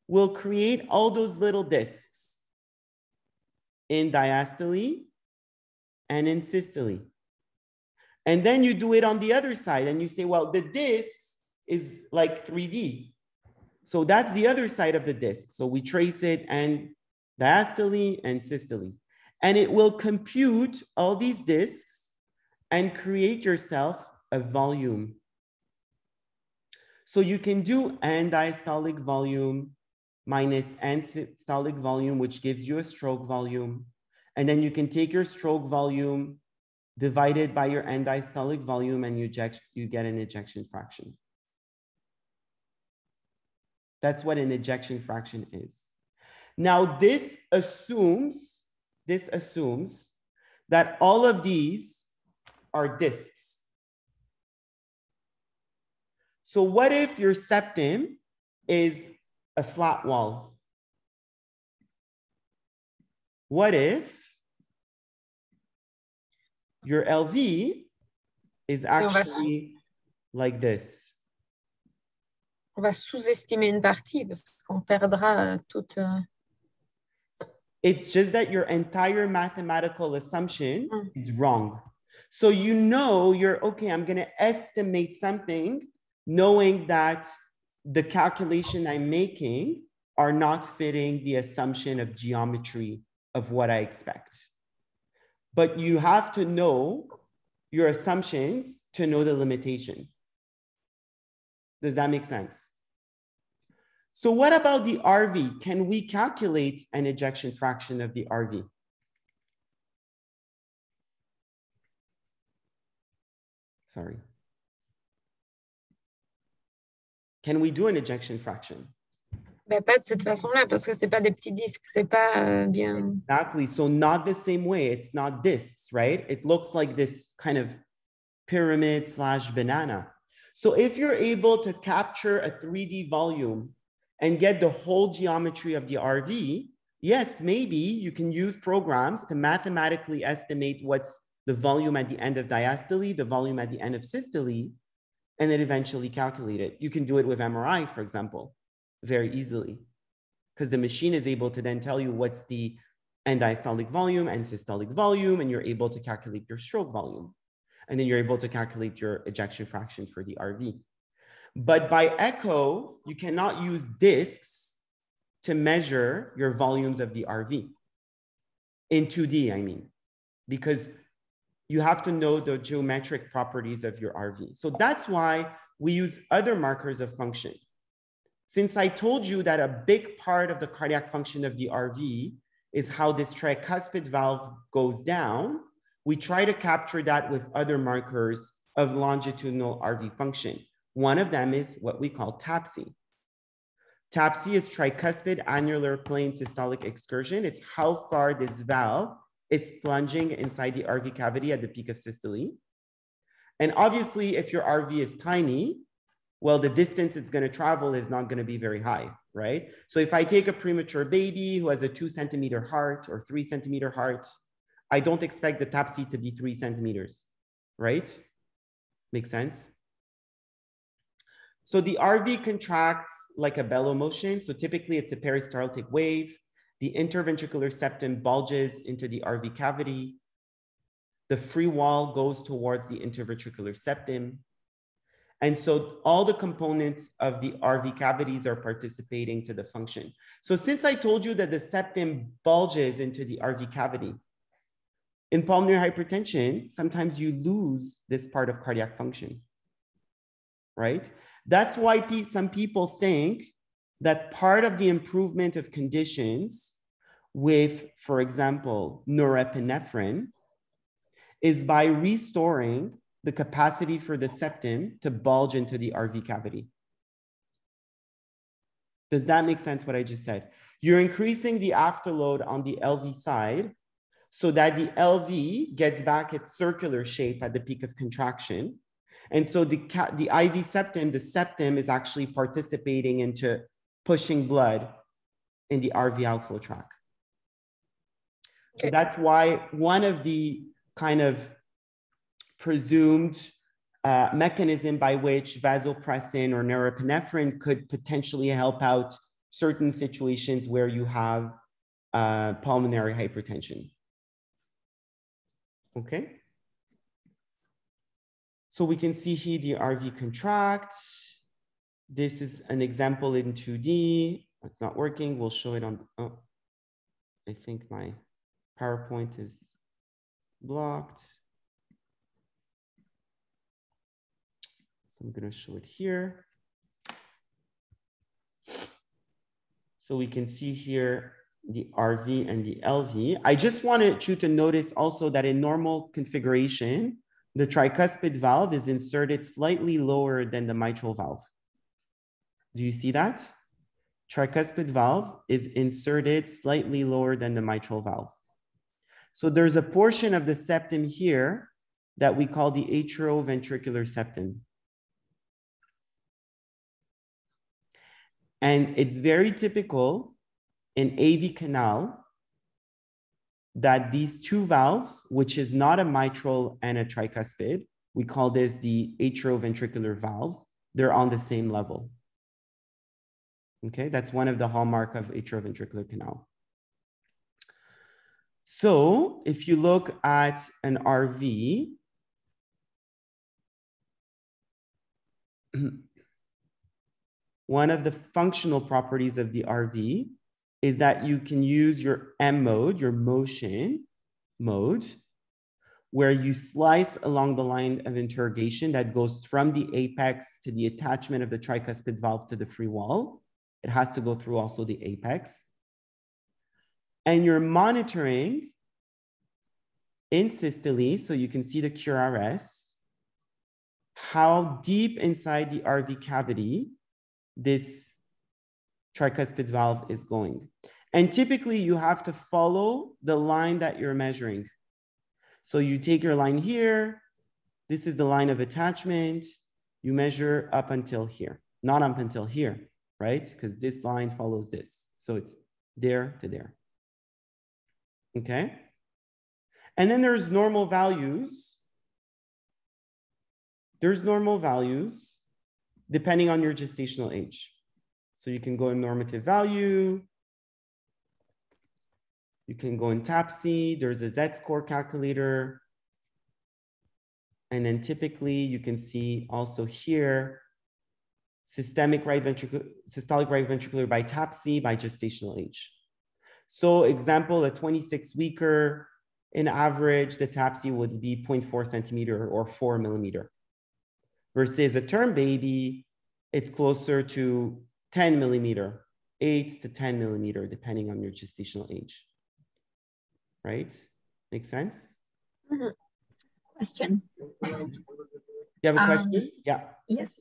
A: will create all those little discs in diastole and in systole. And then you do it on the other side and you say, well, the discs is like 3D. So that's the other side of the disc. So we trace it and diastole and systole. And it will compute all these discs and create yourself a volume. So you can do end diastolic volume minus end systolic volume, which gives you a stroke volume. And then you can take your stroke volume divided by your end diastolic volume and you get an ejection fraction. That's what an ejection fraction is. Now, this assumes that all of these are discs. So what if your septum is a flat wall? What if your LV is actually like this?
B: On va sous-estimer une partie parce qu'on perdra toute...
A: It's just that your entire mathematical assumption is wrong. So you know you're, okay, I'm going to estimate something knowing that the calculation I'm making are not fitting the assumption of geometry of what I expect. But you have to know your assumptions to know the limitation. Does that make sense? So what about the RV? Can we calculate an ejection fraction of the RV? Sorry. Can we do an ejection fraction?
B: Ben, pas de cette façon-là, parce que c'est pas des petits disques, c'est pas bien...
A: Exactly, so not the same way. It's not discs, right? It looks like this kind of pyramid / banana. So if you're able to capture a 3D volume and get the whole geometry of the RV, yes, maybe you can use programs to mathematically estimate what's the volume at the end of diastole, the volume at the end of systole, and then eventually calculate it. You can do it with MRI, for example, very easily, because the machine is able to then tell you what's the end diastolic volume and systolic volume, and you're able to calculate your stroke volume. And then you're able to calculate your ejection fraction for the RV. But by echo, you cannot use discs to measure your volumes of the RV. In 2D, I mean, because you have to know the geometric properties of your RV. So that's why we use other markers of function. Since I told you that a big part of the cardiac function of the RV is how this tricuspid valve goes down, we try to capture that with other markers of longitudinal RV function. One of them is what we call TAPSE. TAPSE is tricuspid annular plane systolic excursion. It's how far this valve is plunging inside the RV cavity at the peak of systole. And obviously, if your RV is tiny, well, the distance it's going to travel is not going to be very high, right? So if I take a premature baby who has a 2 centimeter heart or 3 centimeter heart, I don't expect the TAPSE to be 3 centimeters, right? Makes sense? So the RV contracts like a bellow motion. So typically it's a peristaltic wave. The interventricular septum bulges into the RV cavity. The free wall goes towards the interventricular septum. And so all the components of the RV cavities are participating to the function. So since I told you that the septum bulges into the RV cavity, in pulmonary hypertension, sometimes you lose this part of cardiac function, right? That's why some people think that part of the improvement of conditions with, for example, norepinephrine is by restoring the capacity for the septum to bulge into the RV cavity. Does that make sense what I just said? You're increasing the afterload on the LV side so that the LV gets back its circular shape at the peak of contraction. And so the IV septum, the septum is actually participating into pushing blood in the RV outflow tract. So that's why one of the kind of presumed mechanism by which vasopressin or norepinephrine could potentially help out certain situations where you have pulmonary hypertension. Okay. So we can see here the RV contract. This is an example in 2D. It's not working. We'll show it on, oh, I think my PowerPoint is blocked. So I'm going to show it here. So we can see here the RV and the LV. I just wanted you to notice also that in normal configuration, the tricuspid valve is inserted slightly lower than the mitral valve. Do you see that? Tricuspid valve is inserted slightly lower than the mitral valve. So there's a portion of the septum here that we call the atrioventricular septum. And it's very typical in AV canal that these two valves, which is not a mitral and a tricuspid, we call this the atrioventricular valves, they're on the same level. Okay, that's one of the hallmark of atrioventricular canal. So if you look at an RV, one of the functional properties of the RV is that you can use your M mode, your motion mode, where you slice along the line of interrogation that goes from the apex to the attachment of the tricuspid valve to the free wall. It has to go through also the apex. And you're monitoring in systole, so you can see the QRS, how deep inside the RV cavity this tricuspid valve is going. And typically you have to follow the line that you're measuring. So you take your line here, this is the line of attachment, you measure up until here, not up until here, right? Because this line follows this. So it's there to there. Okay. And then there's normal values. There's normal values depending on your gestational age. So you can go in normative value. You can go in TAPSE. There's a Z-score calculator. And then typically you can see also here, systolic right ventricular by TAPSE by gestational age. So example, a 26-weeker, in average, the TAPSE would be 0.4 centimeter or 4 millimeter. Versus a term baby, it's closer to 10 millimeter, 8 to 10 millimeter, depending on your gestational age. Right? Make sense?
C: Mm-hmm. Question.
A: You have a question? Yeah.
C: Yes.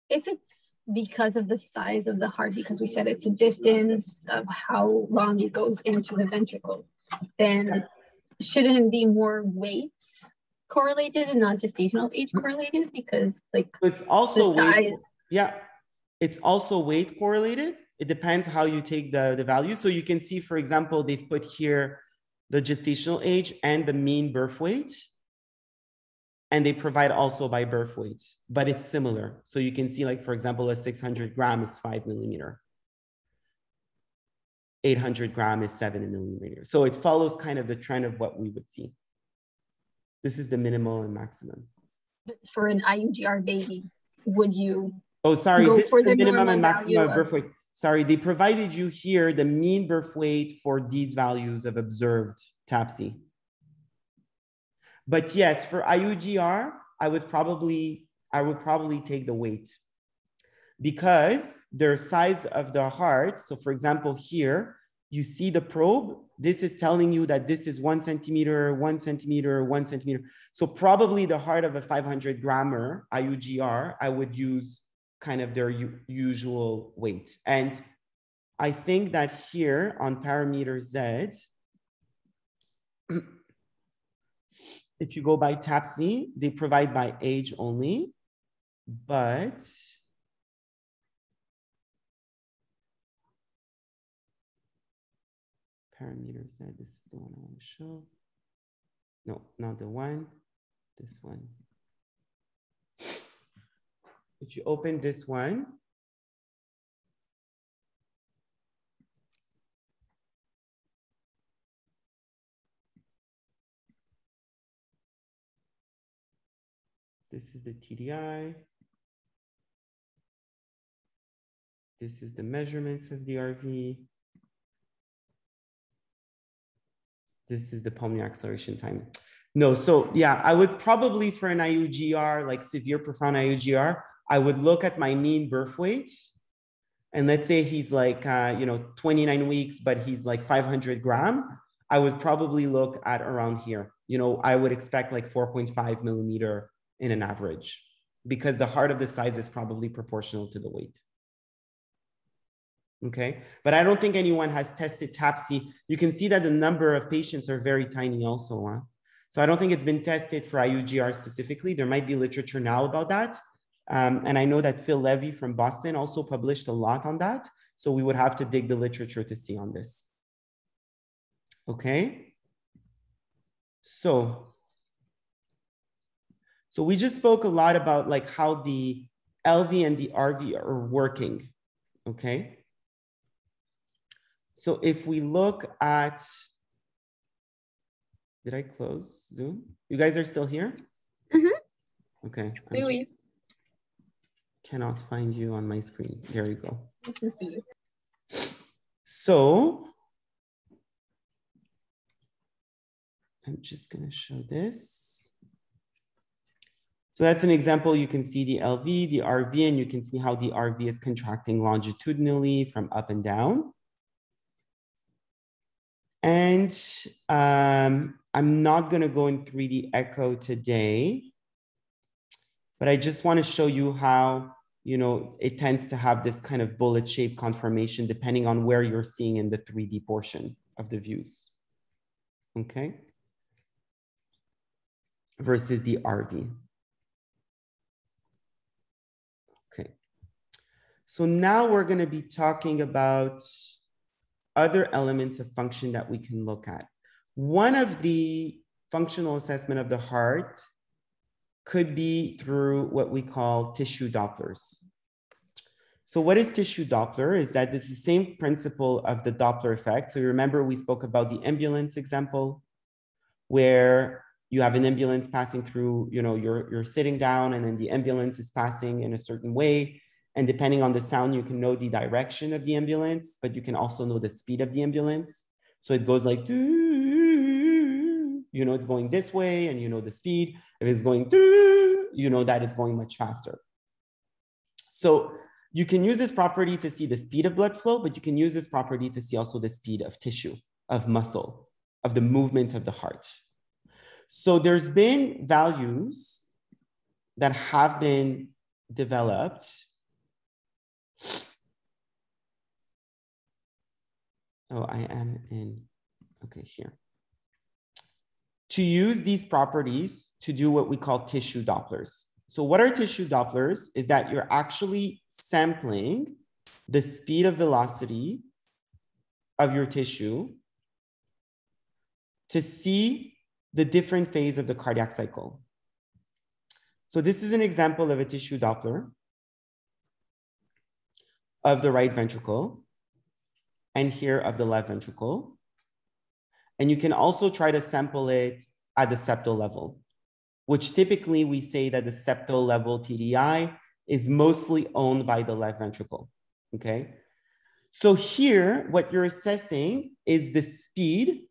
C: If it's because of the size of the heart, because we said it's a distance of how long it goes into the ventricle, then shouldn't it be more weight correlated and not gestational age correlated? Because like
A: it's also
C: the size.
A: weight, yeah, it's also weight correlated. It depends how you take the value. So you can see, for example, they've put here the gestational age and the mean birth weight. And they provide also by birth weight, but it's similar. So you can see, like, for example, a 600 gram is 5 millimeter. 800 gram is 7 millimeter. So it follows kind of the trend of what we would see. This is the minimal and maximum.
C: For an IUGR baby, would you
A: this is the minimum and maximum of birth weight. Sorry, they provided you here the mean birth weight for these values of observed TAPSE. But yes, for IUGR, I would probably take the weight because their size of the heart. So for example, here, you see the probe. This is telling you that this is 1 centimeter, 1 centimeter, 1 centimeter. So probably the heart of a 500 grammer IUGR, I would use kind of their usual weight. And I think that here on parameter Z, if you go by TAPSE, they provide by age only, but parameter Z, this is the one I want to show. No, not the one. this one. If you open this one, this is the TDI. This is the measurements of the RV. This is the pulmonary acceleration time. No, so yeah, I would probably for an IUGR, like severe profound IUGR, I would look at my mean birth weight. And let's say he's like, 29 weeks, but he's like 500 grams. I would probably look at around here. I would expect like 4.5 millimeter in an average because the heart of the size is probably proportional to the weight. Okay, but I don't think anyone has tested TAPSE. You can see that the number of patients are very tiny also. Huh? So I don't think it's been tested for IUGR specifically. There might be literature now about that. And I know that Phil Levy from Boston also published a lot on that. So we would have to dig the literature to see on this. Okay. So we just spoke a lot about like how the LV and the RV are working. Okay. So if we look at, did I close Zoom? You guys are still here? Mm-hmm. Okay.
C: Oui.
A: Cannot find you on my screen. There you go.
C: I can see you.
A: So I'm just going to show this. So that's an example. You can see the LV, the RV, and you can see how the RV is contracting longitudinally from up and down. And I'm not going to go in 3D echo today, but I just want to show you how, it tends to have this kind of bullet-shaped conformation depending on where you're seeing in the 3D portion of the views. Okay. Versus the RV. Okay. So now we're going to be talking about other elements of function that we can look at. One of the functional assessment of the heart could be through what we call tissue Dopplers. So what is tissue Doppler? Is that it's the same principle of the Doppler effect. So you remember we spoke about the ambulance example where you have an ambulance passing through, you're sitting down and then the ambulance is passing in a certain way. And depending on the sound, you can know the direction of the ambulance, but you can also know the speed of the ambulance. So it goes like, it's going this way and the speed. If it's going, that it's going much faster. So you can use this property to see the speed of blood flow, but you can use this property to see also the speed of tissue, of muscle, of the movement of the heart. So there's been values that have been developed. Oh, I am in, okay, here. To use these properties to do what we call tissue Dopplers. So what are tissue Dopplers? Is that you're actually sampling the speed of velocity of your tissue to see the different phase of the cardiac cycle. So this is an example of a tissue Doppler of the right ventricle and here of the left ventricle. And you can also try to sample it at the septal level, which typically we say that the septal level TDI is mostly owned by the left ventricle, okay? So here, what you're assessing is the speed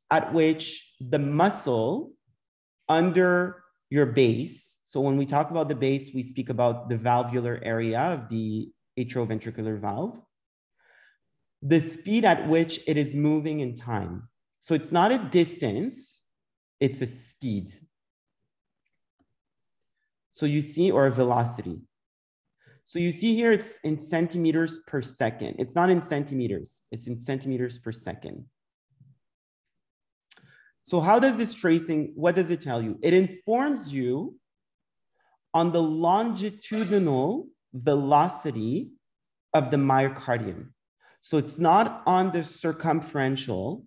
A: at which the muscle under your base, so when we talk about the base, we speak about the valvular area of the atrioventricular valve, the speed at which it is moving in time. So it's not a distance, it's a speed. So you see, or a velocity. So you see here, it's in centimeters per second. It's not in centimeters, it's in centimeters per second. So how does this tracing, what does it tell you? It informs you on the longitudinal velocity of the myocardium. So it's not on the circumferential,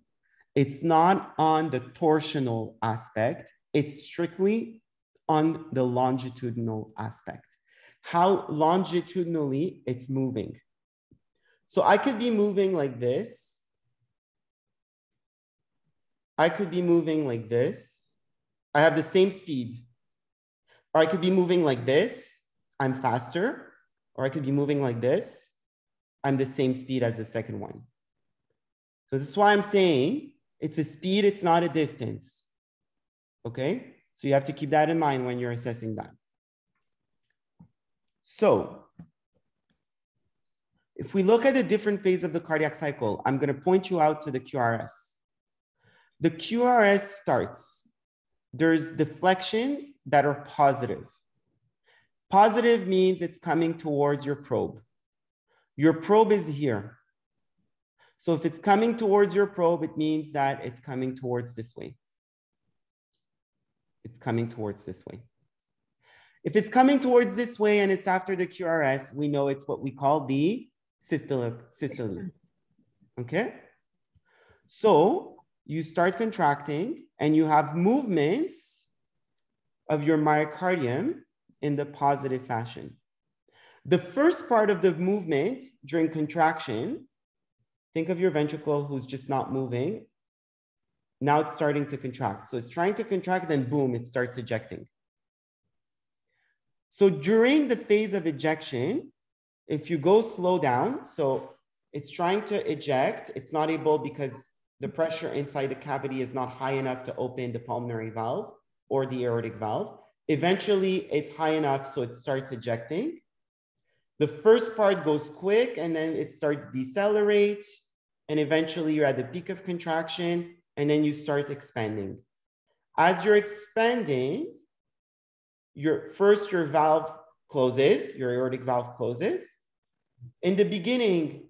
A: it's not on the torsional aspect, It's strictly on the longitudinal aspect. How longitudinally it's moving. So I could be moving like this. I could be moving like this. I have the same speed. Or I could be moving like this. I'm faster. Or I could be moving like this. I'm the same speed as the second one. So this is why I'm saying it's a speed, it's not a distance. Okay? So you have to keep that in mind when you're assessing that. So if we look at the different phase of the cardiac cycle, I'm going to point you out to the QRS. The QRS starts. There's deflections that are positive. Positive means it's coming towards your probe. Your probe is here. So if it's coming towards your probe, it means that it's coming towards this way. It's coming towards this way. If it's coming towards this way and it's after the QRS, we know it's what we call the systole. Okay? So you start contracting and you have movements of your myocardium in the positive fashion. The first part of the movement during contraction, think of your ventricle who's just not moving. Now it's starting to contract. So it's trying to contract, then boom, it starts ejecting. So during the phase of ejection, if you go slow down, so it's trying to eject, it's not able because the pressure inside the cavity is not high enough to open the pulmonary valve or the aortic valve. Eventually, it's high enough, so it starts ejecting. The first part goes quick, and then it starts decelerate, and eventually you're at the peak of contraction, and then you start expanding. As you're expanding, your valve closes, your aortic valve closes. In the beginning,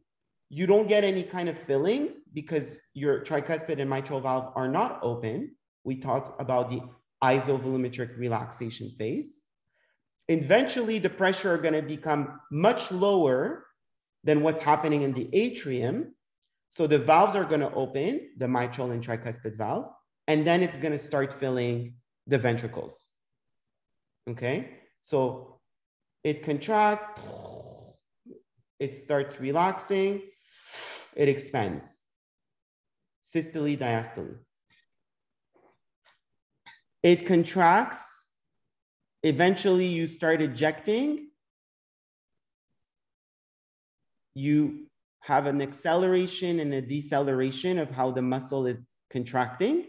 A: you don't get any kind of filling because your tricuspid and mitral valve are not open. We talked about the isovolumetric relaxation phase. Eventually, the pressure are going to become much lower than what's happening in the atrium. So the valves are going to open, the mitral and tricuspid valve, and then it's going to start filling the ventricles. Okay, so it contracts, it starts relaxing, it expands. Systole, diastole. It contracts, eventually you start ejecting, you have an acceleration and a deceleration of how the muscle is contracting.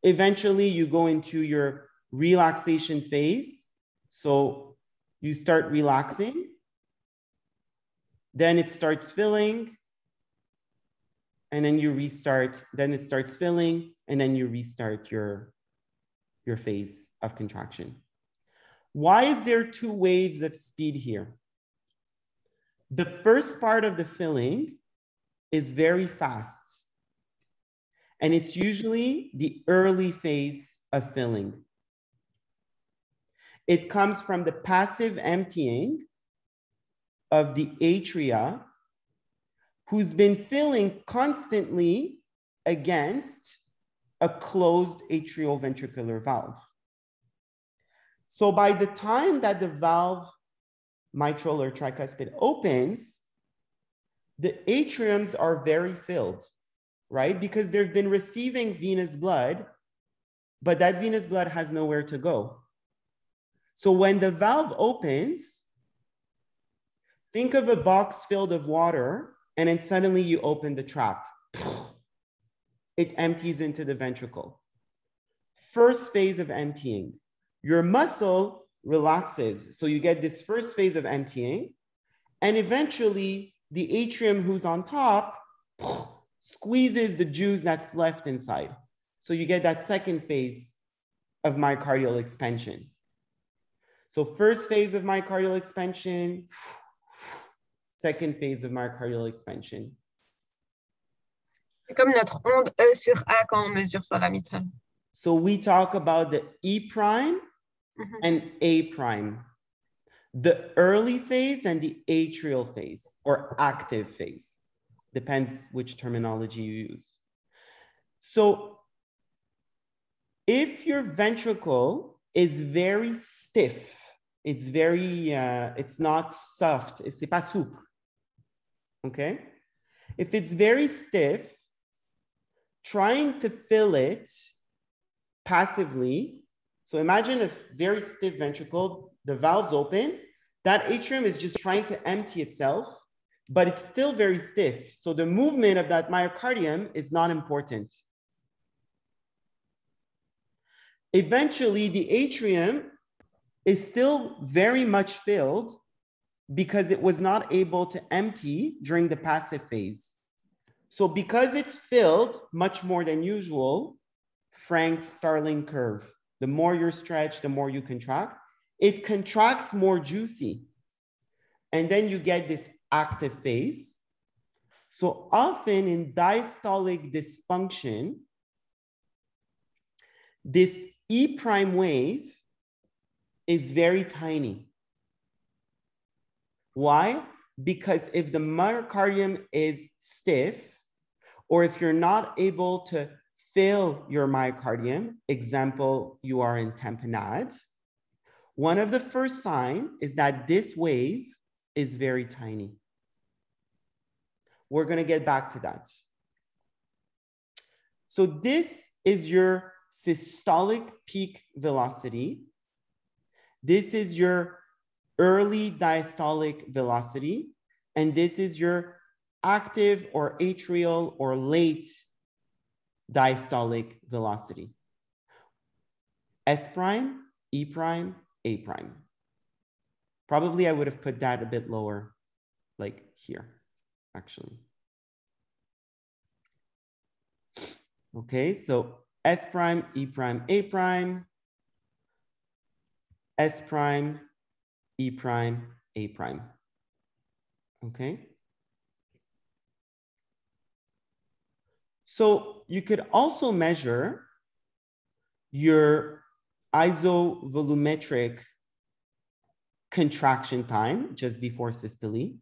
A: Eventually you go into your relaxation phase. So you start relaxing, then it starts filling, and then you restart, then it starts filling, and then you restart your phase of contraction. Why is there two waves of speed here? The first part of the filling is very fast, and it's usually the early phase of filling. It comes from the passive emptying of the atria, who's been filling constantly against a closed atrioventricular valve. So by the time that the valve, mitral or tricuspid, opens, the atriums are very filled, right? Because they've been receiving venous blood, but that venous blood has nowhere to go. So when the valve opens, think of a box filled with water, and then suddenly you open the trap. It empties into the ventricle. First phase of emptying. Your muscle relaxes. So you get this first phase of emptying, and eventually the atrium who's on top squeezes the juice that's left inside. So you get that second phase of myocardial expansion. So first phase of myocardial expansion, second phase of myocardial expansion.
B: C'est comme notre onde E sur A quand on mesure sur la mitrale.
A: So we talk about the E prime and A prime, the early phase and the atrial phase or active phase. Depends which terminology you use. So If your ventricle is very stiff, it's very, it's not soft, c'est pas souple, okay? If it's very stiff, trying to fill it passively, so imagine a very stiff ventricle, the valve's open, that atrium is just trying to empty itself, but it's still very stiff. So the movement of that myocardium is not important. Eventually, the atrium is still very much filled because it was not able to empty during the passive phase. So because it's filled much more than usual, Frank-Starling curve, the more you're stretched, the more you contract, it contracts more juicy. And then you get this active phase. So often in diastolic dysfunction, this E prime wave is very tiny. Why? Because if the myocardium is stiff, or if you're not able to fill your myocardium, example, you are in tamponade, one of the first signs is that this wave is very tiny. We're going to get back to that. So this is your systolic peak velocity. This is your early diastolic velocity. And this is your active or atrial or late diastolic velocity. S prime, E prime, A prime. Probably I would have put that a bit lower, like here, actually. Okay, so S prime, E prime, A prime, S prime, E prime, A prime. Okay. So you could also measure your isovolumetric contraction time just before systole,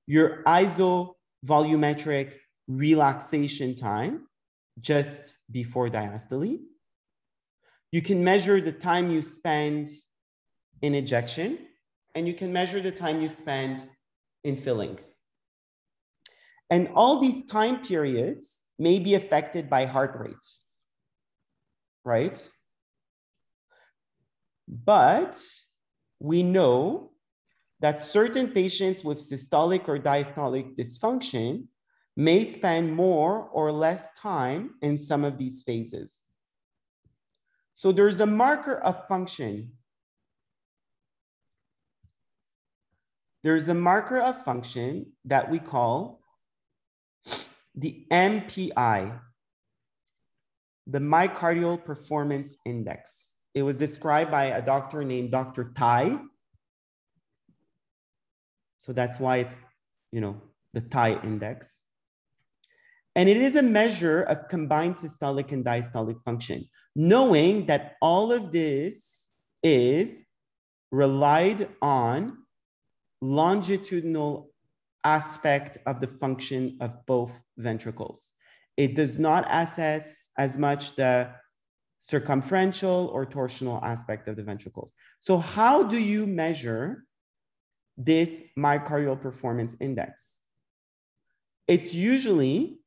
A: your isovolumetric relaxation time just before diastole. You can measure the time you spend in ejection, and you can measure the time you spend in filling. And all these time periods may be affected by heart rate, right? But we know that certain patients with systolic or diastolic dysfunction may spend more or less time in some of these phases. So there's a marker of function. There's a marker of function that we call the MPI, the Mycardial Performance Index. It was described by a doctor named Dr. Tai. So that's why it's, you know, the Tai index. And it is a measure of combined systolic and diastolic function, knowing that all of this is relied on longitudinal aspect of the function of both ventricles. It does not assess as much the circumferential or torsional aspect of the ventricles. So how do you measure this myocardial performance index? It's usually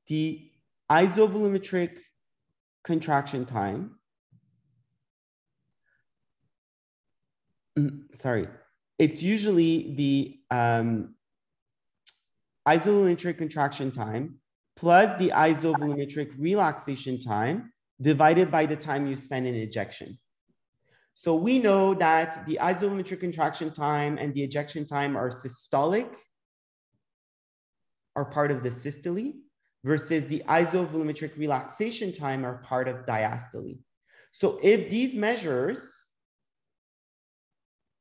A: the isovolumetric contraction time. Sorry, it's usually the isovolumetric contraction time plus the isovolumetric relaxation time divided by the time you spend in ejection. So we know that the isovolumetric contraction time and the ejection time are systolic, are part of the systole, versus the isovolumetric relaxation time are part of diastole. So if these measures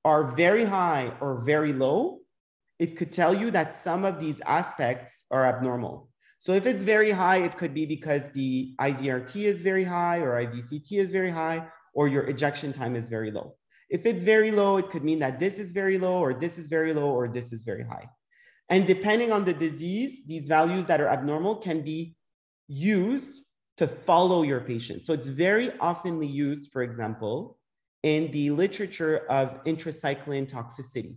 A: are very high or very low, it could tell you that some of these aspects are abnormal. So if it's very high, it could be because the IVRT is very high or IVCT is very high, or your ejection time is very low. If it's very low, it could mean that this is very low, or this is very low, or this is very high. And depending on the disease, these values that are abnormal can be used to follow your patient. So it's very oftenly used, for example, in the literature of intracycline toxicity.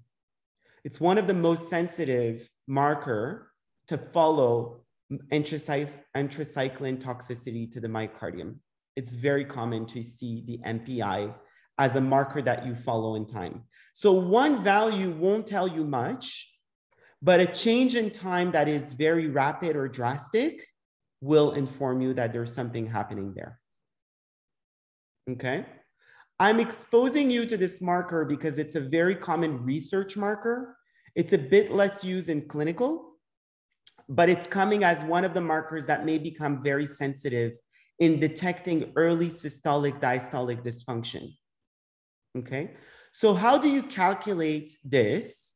A: It's one of the most sensitive marker to follow intracycline toxicity to the myocardium. It's very common to see the MPI as a marker that you follow in time. So one value won't tell you much, but a change in time that is very rapid or drastic will inform you that there's something happening there. Okay? I'm exposing you to this marker because it's a very common research marker. It's a bit less used in clinical, but it's coming as one of the markers that may become very sensitive in detecting early systolic diastolic dysfunction. Okay, so how do you calculate this?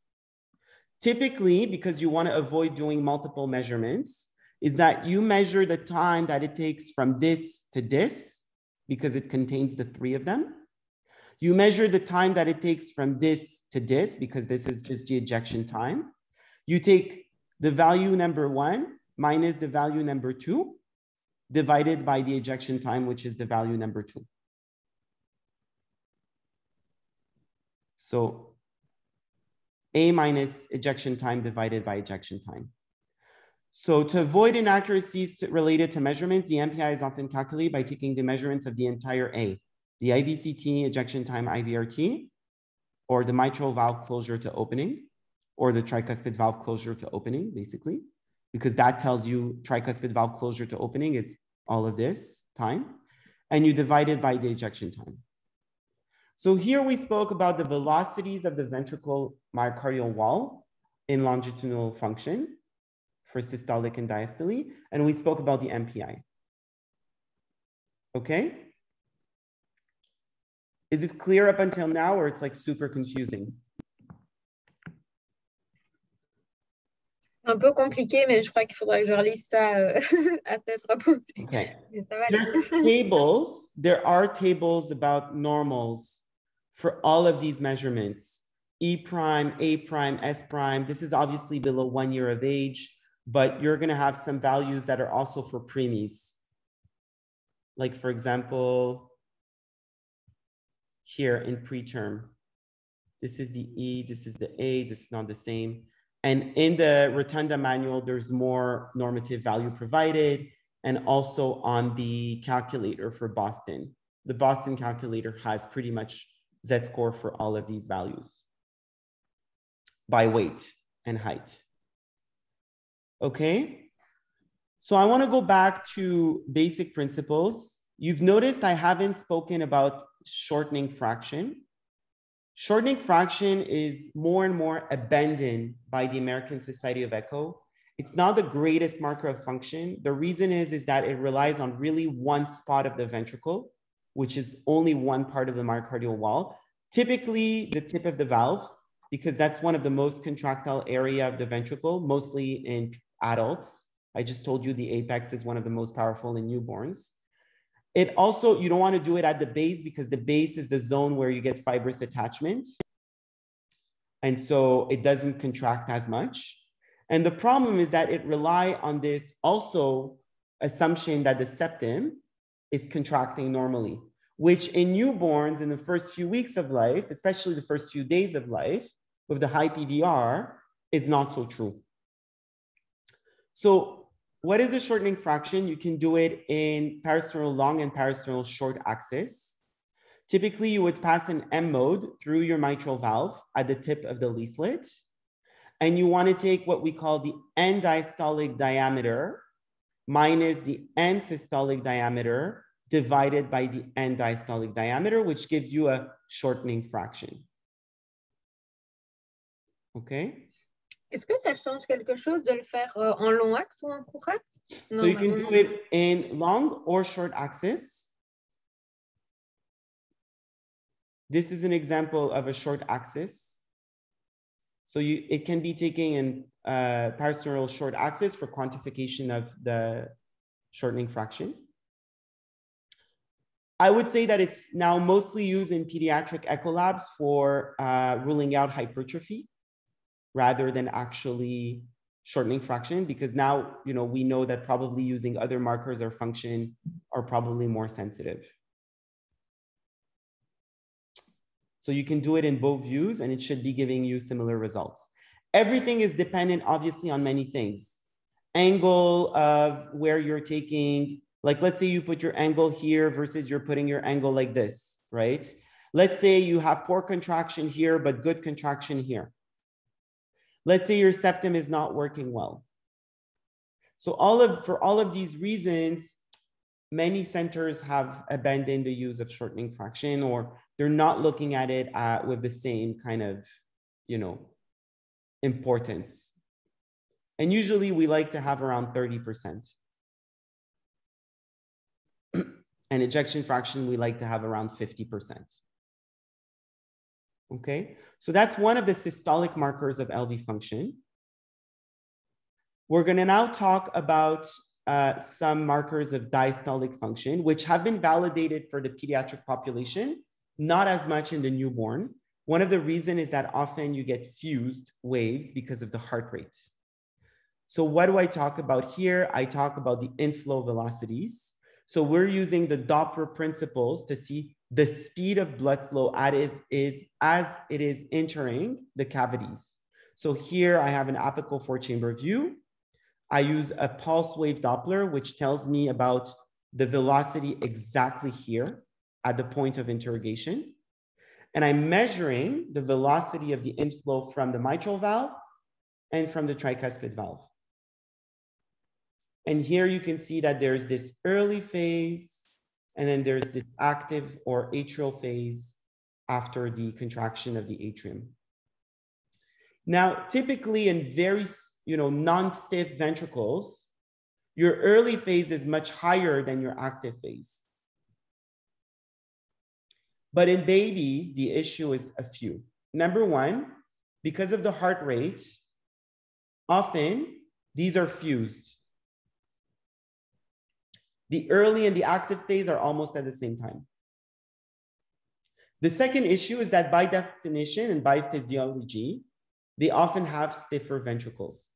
A: Typically, because you want to avoid doing multiple measurements, is that you measure the time that it takes from this to this, because it contains the three of them. You measure the time that it takes from this to this, because this is just the ejection time. You take the value number 1 minus the value number 2, divided by the ejection time, which is the value number 2. So A minus ejection time divided by ejection time. So to avoid inaccuracies related to measurements, the MPI is often calculated by taking the measurements of the entire A, the IVCT, ejection time, IVRT, or the mitral valve closure to opening, or the tricuspid valve closure to opening, basically, because that tells you tricuspid valve closure to opening, it's all of this time, and you divide it by the ejection time. So here we spoke about the velocities of the ventricle myocardial wall in longitudinal function for systolic and diastole, and we spoke about the MPI. Okay? Is it clear up until now, or it's like super confusing?
B: Un peu compliqué, mais je crois qu'il faudra que je relise ça à tête reposée.
A: Okay.
B: Mais ça va aller.
A: There's tables. There are tables about normals for all of these measurements. E prime, A prime, S prime. This is obviously below 1 year of age, but you're going to have some values that are also for preemies. Like, for example, here in preterm, this is the E, this is the A, this is not the same. And in the Rotunda manual, there's more normative value provided, and also on the calculator for Boston. The Boston calculator has pretty much Z-score for all of these values by weight and height. Okay, so I want to go back to basic principles. You've noticed I haven't spoken about shortening fraction. Shortening fraction is more and more abandoned by the American Society of Echo. It's not the greatest marker of function. The reason is that it relies on really one spot of the ventricle, which is only one part of the myocardial wall, typically the tip of the valve, because that's one of the most contractile area of the ventricle, mostly in adults. I just told you the apex is one of the most powerful in newborns. It also, you don't want to do it at the base because the base is the zone where you get fibrous attachment. And so it doesn't contract as much. And the problem is that it relies on this also assumption that the septum is contracting normally, which in newborns in the first few weeks of life, especially the first few days of life with the high PVR, is not so true. So what is the shortening fraction? You can do it in parasternal long and parasternal short axis. Typically, you would pass an M mode through your mitral valve at the tip of the leaflet. And you want to take what we call the end diastolic diameter minus the end systolic diameter divided by the end diastolic diameter, which gives you a shortening fraction. Okay?
B: Est-ce que ça change quelque chose de le faire en long axe ou en court axe?
A: So you can do it in long or short axis. This is an example of a short axis. So it can be taken in parasternal short axis for quantification of the shortening fraction. I would say that it's now mostly used in pediatric echo labs for ruling out hypertrophy, rather than actually shortening fraction, because now we know that probably using other markers or function are probably more sensitive. So you can do it in both views and it should be giving you similar results. Everything is dependent, obviously, on many things. Angle of where you're taking, like let's say you put your angle here versus you're putting your angle like this, right? Let's say you have poor contraction here, but good contraction here. Let's say your septum is not working well. So for all of these reasons, many centers have abandoned the use of shortening fraction, or they're not looking at it with the same kind of, importance. And usually we like to have around 30%. And ejection fraction, we like to have around 50%. Okay, so that's one of the systolic markers of LV function. We're going to now talk about some markers of diastolic function, which have been validated for the pediatric population, not as much in the newborn. One of the reasons is that often you get fused waves because of the heart rate. So what do I talk about here? I talk about the inflow velocities. So we're using the Doppler principles to see the speed of blood flow as it is entering the cavities. So here I have an apical 4-chamber view. I use a pulse wave Doppler, which tells me about the velocity exactly here at the point of interrogation. And I'm measuring the velocity of the inflow from the mitral valve and from the tricuspid valve. And here you can see that there's this early phase, and then there's this active or atrial phase after the contraction of the atrium. Now, typically in very, non-stiff ventricles, your early phase is much higher than your active phase. But in babies, the issue is a few. Number one, because of the heart rate, often these are fused. The early and the active phase are almost at the same time. The second issue is that by definition and by physiology, they often have stiffer ventricles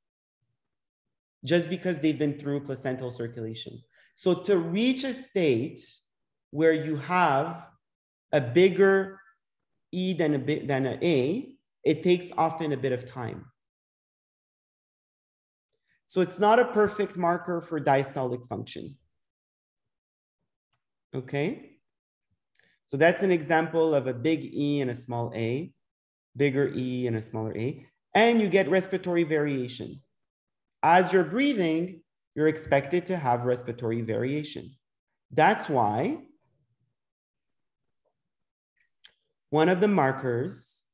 A: just because they've been through placental circulation. So to reach a state where you have a bigger E than an A, it takes often a bit of time. So it's not a perfect marker for diastolic function. Okay, so that's an example of a big E and a small a, bigger E and a smaller a, and you get respiratory variation. As you're breathing, you're expected to have respiratory variation. That's why one of the markers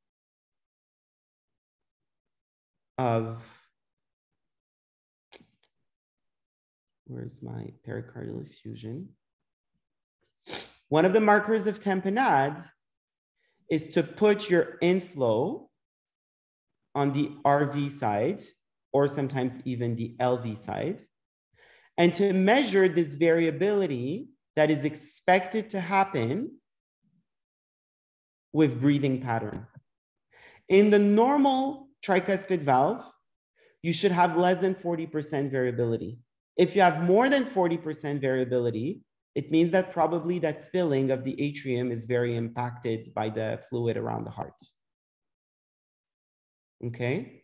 A: of, where's my pericardial effusion? One of the markers of tamponade is to put your inflow on the RV side, or sometimes even the LV side, and to measure this variability that is expected to happen with breathing pattern. In the normal tricuspid valve, you should have less than 40% variability. If you have more than 40% variability, it means that probably that filling of the atrium is very impacted by the fluid around the heart. Okay.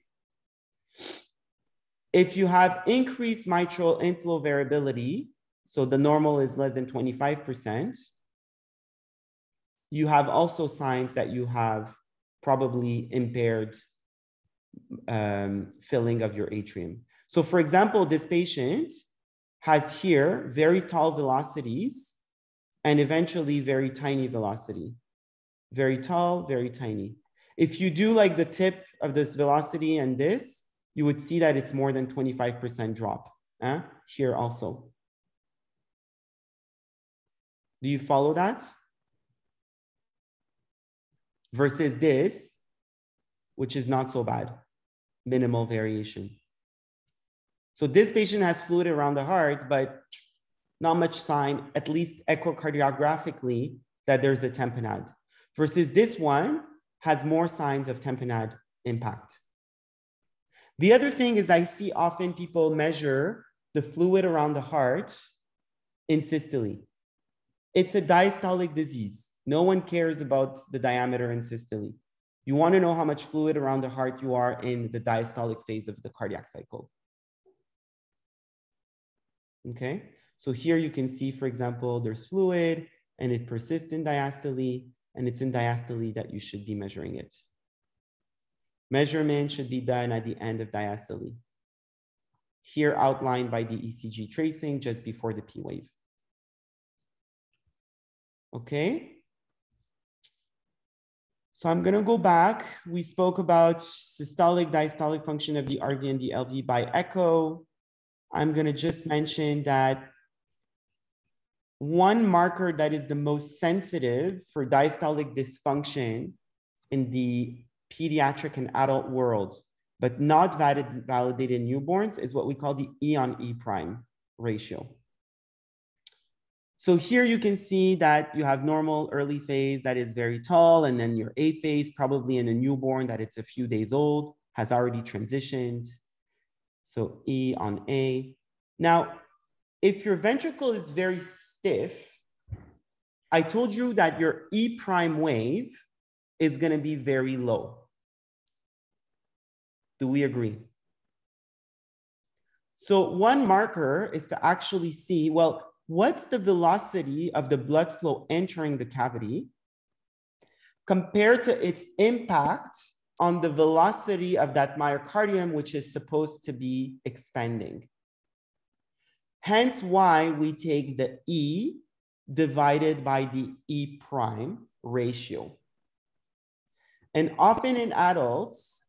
A: If you have increased mitral inflow variability, so the normal is less than 25%, you have also signs that you have probably impaired filling of your atrium. So for example, this patient has here very tall velocities and eventually very tiny velocity. Very tall, very tiny. If you do like the tip of this velocity and this, you would see that it's more than 25% drop. Here also. Do you follow that? Versus this, which is not so bad, minimal variation. So this patient has fluid around the heart, but not much sign, at least echocardiographically, that there's a tamponade. Versus this one has more signs of tamponade impact. The other thing is I see often people measure the fluid around the heart in systole. It's a diastolic disease. No one cares about the diameter in systole. You want to know how much fluid around the heart you are in the diastolic phase of the cardiac cycle. Okay, so here you can see, for example, there's fluid and it persists in diastole, and it's in diastole that you should be measuring it. Measurement should be done at the end of diastole. Here outlined by the ECG tracing just before the P wave. Okay. So I'm going to go back. We spoke about systolic, diastolic function of the RV and the LV by echo. I'm going to just mention that one marker that is the most sensitive for diastolic dysfunction in the pediatric and adult world, but not validated in newborns, is what we call the Eon E Prime Ratio. So here you can see that you have normal early phase that is very tall, and then your A phase, probably in a newborn that it's a few days old, has already transitioned. So E on A. Now, if your ventricle is very stiff, I told you that your E prime wave is going to be very low. Do we agree? So one marker is to actually see, well, what's the velocity of the blood flow entering the cavity compared to its impact on the velocity of that myocardium, which is supposed to be expanding. Hence why we take the E divided by the E prime ratio. And often in adults,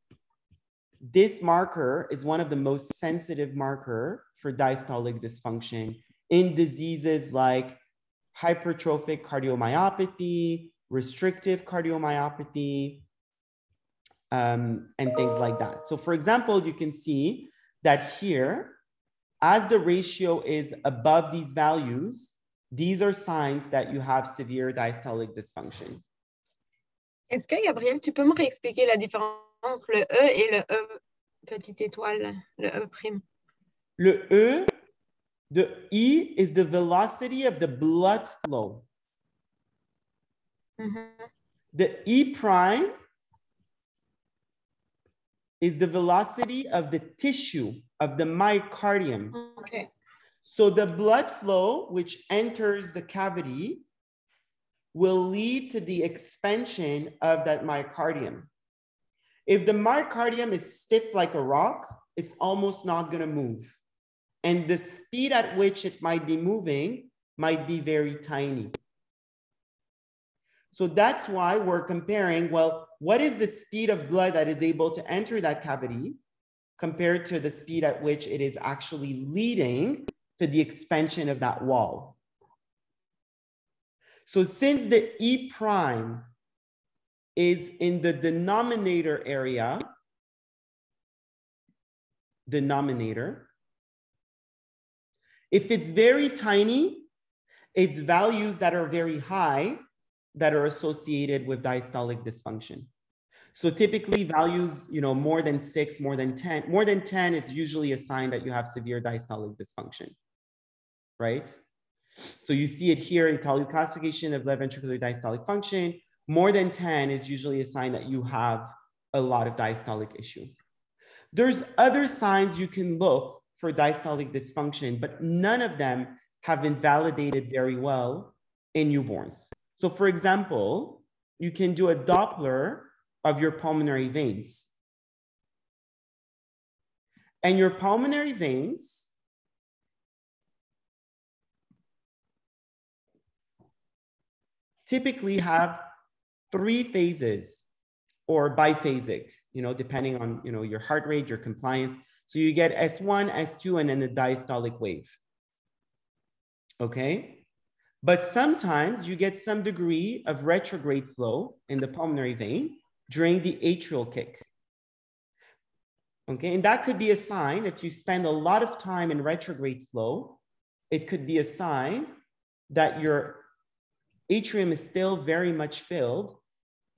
A: this marker is one of the most sensitive markers for diastolic dysfunction in diseases like hypertrophic cardiomyopathy, restrictive cardiomyopathy, and things like that. So for example, you can see that here, as the ratio is above these values, these are signs that you have severe diastolic dysfunction.
B: Est-ce que, Gabriel, tu peux me réexpliquer la différence entre le E et le E petite étoile, le E prime?
A: Le E, the E is the velocity of the blood flow. The E prime is the velocity of the tissue of the myocardium.
B: Okay.
A: So the blood flow, which enters the cavity, will lead to the expansion of that myocardium. If the myocardium is stiff like a rock, it's almost not going to move. And the speed at which it might be moving might be very tiny. So that's why we're comparing, well, what is the speed of blood that is able to enter that cavity compared to the speed at which it is actually leading to the expansion of that wall? So since the E prime is in the denominator area, if it's very tiny, it's values that are very high that are associated with diastolic dysfunction. So typically values, more than 6, more than 10. More than 10 is usually a sign that you have severe diastolic dysfunction, right? So you see it here, Italian classification of left ventricular diastolic function. More than 10 is usually a sign that you have a lot of diastolic issue. There's other signs you can look for diastolic dysfunction, but none of them have been validated very well in newborns. So for example, you can do a Doppler of your pulmonary veins. And your pulmonary veins typically have 3 phases or biphasic, depending on, your heart rate, your compliance. So you get S1, S2, and then the diastolic wave. Okay. But sometimes you get some degree of retrograde flow in the pulmonary vein during the atrial kick. Okay. And that could be a sign, if you spend a lot of time in retrograde flow, it could be a sign that your atrium is still very much filled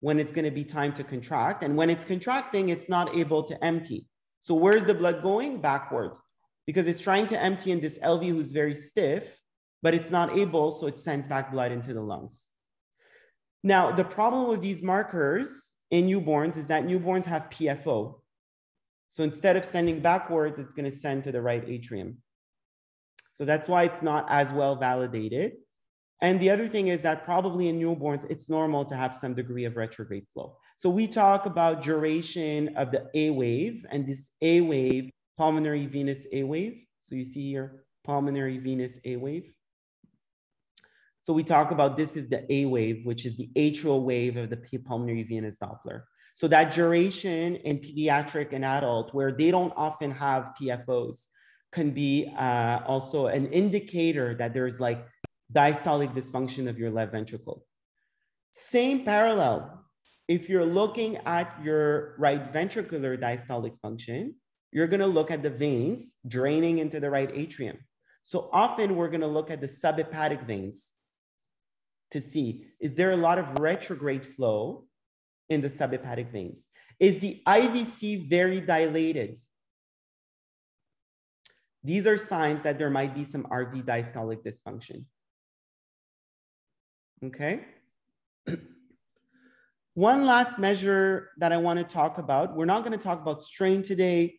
A: when it's going to be time to contract. And when it's contracting, it's not able to empty. So where's the blood going? Backward, because it's trying to empty in this LV who's very stiff, but it's not able, so it sends back blood into the lungs. Now, the problem with these markers in newborns is that newborns have PFO. So instead of sending backwards, it's going to send to the right atrium. So that's why it's not as well validated. And the other thing is that probably in newborns, it's normal to have some degree of retrograde flow. So we talk about duration of the A wave, and this A wave, pulmonary venous A wave. So you see here, pulmonary venous A wave. So we talk about this is the A wave, which is the atrial wave of the pulmonary venous Doppler. So that duration in pediatric and adult, where they don't often have PFOs, can be also an indicator that there's like diastolic dysfunction of your left ventricle. Same parallel. If you're looking at your right ventricular diastolic function, you're going to look at the veins draining into the right atrium. So often we're going to look at the subhepatic veins to see, is there a lot of retrograde flow in the subhepatic veins? Is the IVC very dilated? These are signs that there might be some RV diastolic dysfunction. Okay. One last measure that I want to talk about. We're not going to talk about strain today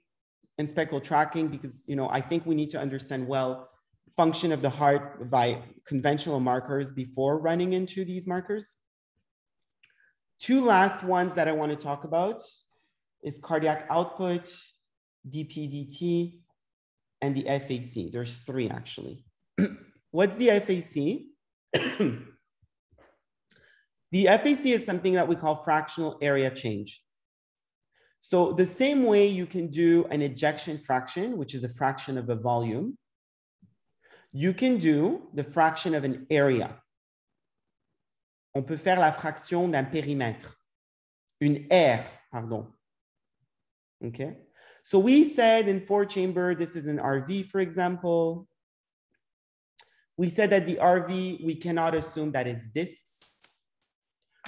A: and speckle tracking because, I think we need to understand well function of the heart by conventional markers before running into these markers. Two last ones that I want to talk about is cardiac output, Dpdt, and the FAC. There's three actually. What's the FAC? The FAC is something that we call fractional area change. So the same way you can do an ejection fraction, which is a fraction of a volume, you can do the fraction of an area. On peut faire la fraction d'un périmètre, une aire, pardon. Okay. So we said in 4-chamber, this is an RV, for example. We said that the RV, we cannot assume that it's discs.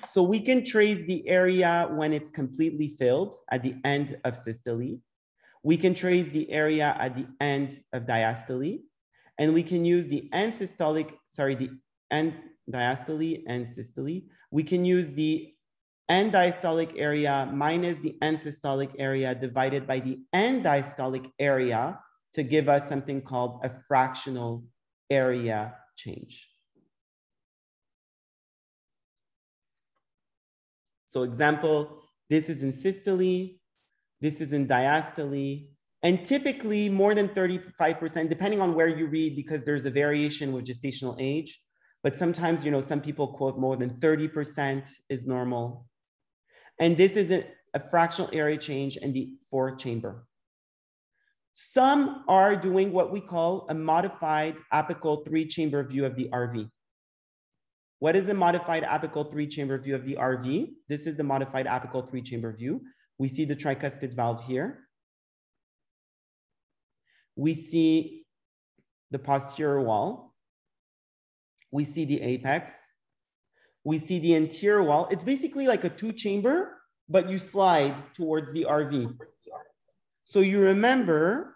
A: So we can trace the area when it's completely filled at the end of systole. We can trace the area at the end of diastole. And we can use the end systolic, the end diastole and systole. We can use the end diastolic area minus the end systolic area divided by the end diastolic area to give us something called a fractional area change. So example, this is in systole, this is in diastole, and typically more than 35%, depending on where you read, because there's a variation with gestational age, but sometimes, some people quote more than 30% is normal. And this is a fractional area change in the 4-chamber. Some are doing what we call a modified apical 3-chamber view of the RV. What is a modified apical 3-chamber view of the RV? This is the modified apical 3-chamber view. We see the tricuspid valve here. We see the posterior wall. We see the apex. We see the anterior wall. It's basically like a 2-chamber, but you slide towards the RV. So you remember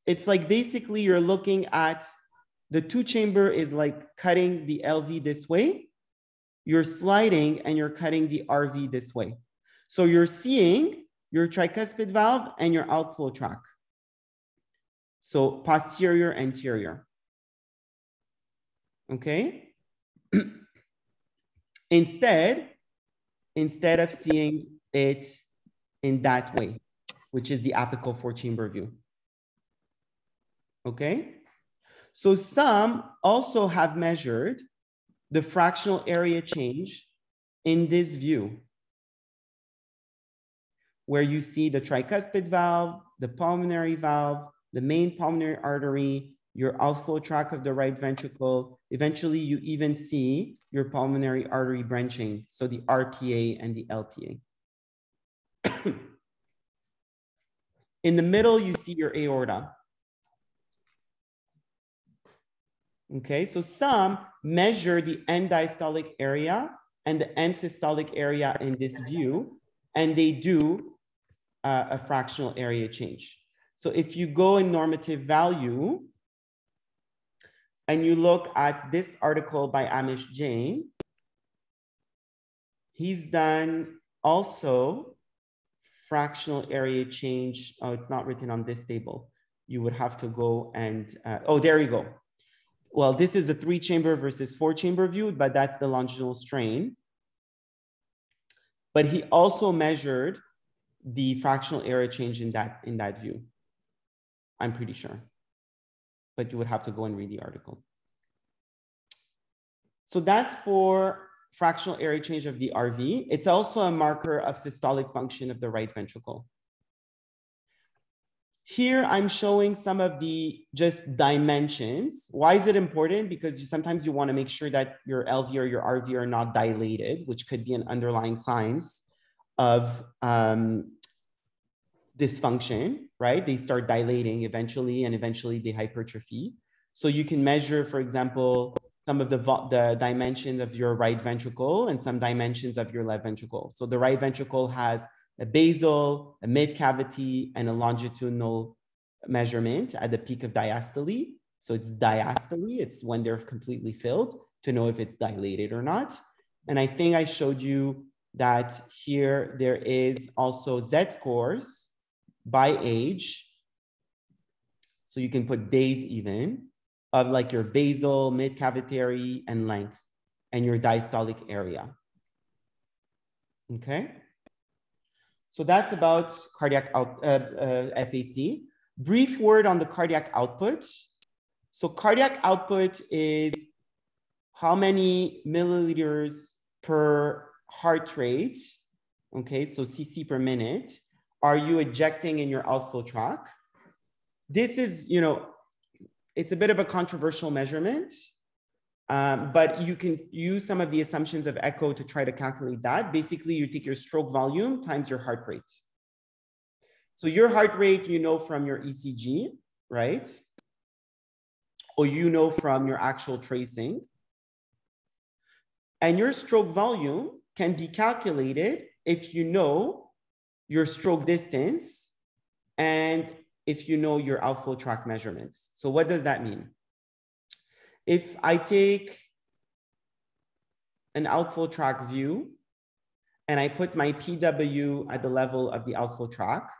A: it's like basically you're looking at the 2-chamber is like cutting the LV this way. You're sliding and you're cutting the RV this way. So you're seeing your tricuspid valve and your outflow track. So posterior, anterior. Okay. Instead of seeing it in that way, which is the apical 4-chamber view. Okay. So some also have measured the fractional area change in this view, where you see the tricuspid valve, the pulmonary valve, the main pulmonary artery, your outflow tract of the right ventricle. Eventually, you even see your pulmonary artery branching, so the RPA and the LPA. In the middle, you see your aorta. Okay, so some measure the end diastolic area and the end systolic area in this view, and they do a fractional area change. So if you go in normative value and you look at this article by Amish Jain, he's done also fractional area change. Oh, it's not written on this table. You would have to go and, oh, there you go. Well, this is the 3-chamber versus 4-chamber view, but that's the longitudinal strain. But he also measured the fractional area change in that view. I'm pretty sure, but you would have to go and read the article. So that's for fractional area change of the RV. It's also a marker of systolic function of the right ventricle. Here I'm showing some of the just dimensions. Why is it important? Because sometimes you want to make sure that your LV or your RV are not dilated, which could be an underlying signs of dysfunction, right? They start dilating eventually, and eventually they hypertrophy. So you can measure, for example, some of the dimensions of your right ventricle and some dimensions of your left ventricle. So the right ventricle has a basal, a mid cavity, and a longitudinal measurement at the peak of diastole. So it's diastole, it's when they're completely filled to know if it's dilated or not. And I think I showed you that here there is also Z-scores by age. So you can put days even of like your basal, mid cavitary, and length, and your diastolic area. Okay. So that's about cardiac FAC. Brief word on the cardiac output. So cardiac output is how many milliliters per heart rate, okay, so cc per minute, are you ejecting in your outflow tract? This is, you know, it's a bit of a controversial measurement, but you can use some of the assumptions of echo to try to calculate that. Basically, you take your stroke volume times your heart rate. So your heart rate, you know from your ECG, right? Or you know from your actual tracing. And your stroke volume can be calculated if you know your stroke distance and if you know your outflow tract measurements. So what does that mean? If I take an outflow tract view and I put my PW at the level of the outflow tract,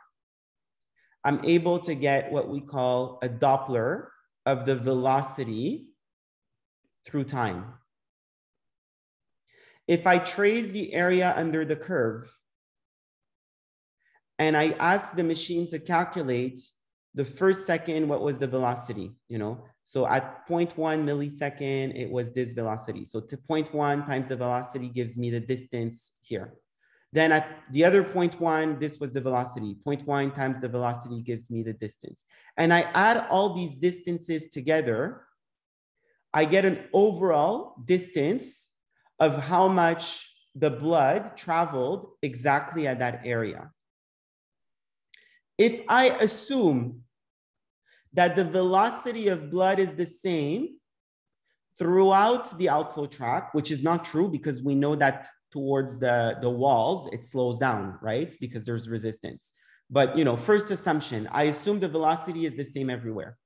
A: I'm able to get what we call a Doppler of the velocity through time. If I trace the area under the curve and I ask the machine to calculate the first second, what was the velocity, you know? So at 0.1 millisecond, it was this velocity. So to 0.1 times the velocity gives me the distance here. Then at the other 0.1, this was the velocity. 0.1 times the velocity gives me the distance. And I add all these distances together, I get an overall distance of how much the blood traveled exactly at that area. If I assume that the velocity of blood is the same throughout the outflow tract, which is not true because we know that towards the walls, it slows down, right? Because there's resistance. But, you know, first assumption, I assume the velocity is the same everywhere.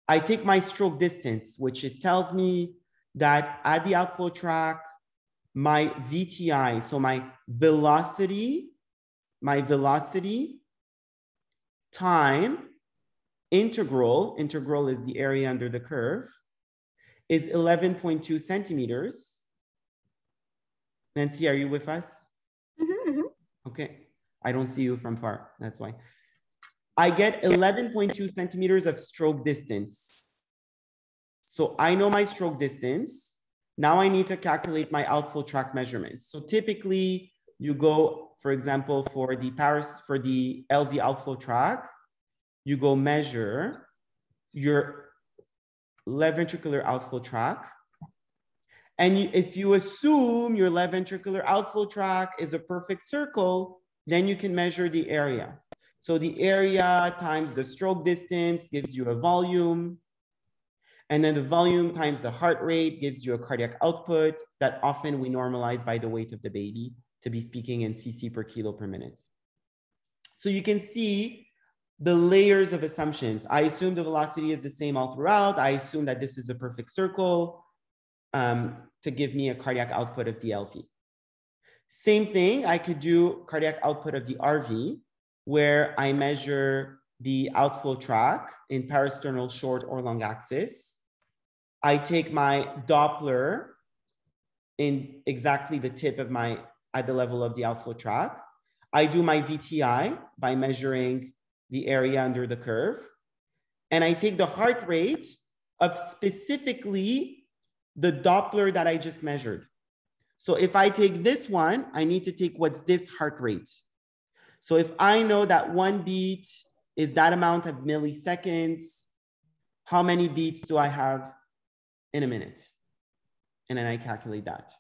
A: I take my stroke distance, which it tells me that at the outflow tract, my VTI, so my velocity time integral is the area under the curve, is 11.2 centimeters. Nancy, are you with us?
C: Mm-hmm.
A: Okay, I don't see you from far, that's why. I get 11.2 centimeters of stroke distance. So I know my stroke distance. Now I need to calculate my outflow tract measurements. So typically you go, for example, for the LV outflow tract, you go measure your left ventricular outflow tract. And if you assume your left ventricular outflow tract is a perfect circle, then you can measure the area. So the area times the stroke distance gives you a volume. And then the volume times the heart rate gives you a cardiac output that often we normalize by the weight of the baby to be speaking in cc per kilo per minute. So you can see the layers of assumptions. I assume the velocity is the same all throughout. I assume that this is a perfect circle to give me a cardiac output of the LV. Same thing, I could do cardiac output of the RV, where I measure the outflow track in parasternal short or long axis. I take my Doppler in exactly the tip of at the level of the outflow track. I do my VTI by measuring the area under the curve. And I take the heart rate of specifically the Doppler that I just measured. So if I take this one, I need to take what's this heart rate. So if I know that one beat is that amount of milliseconds, how many beats do I have in a minute? And then I calculate that.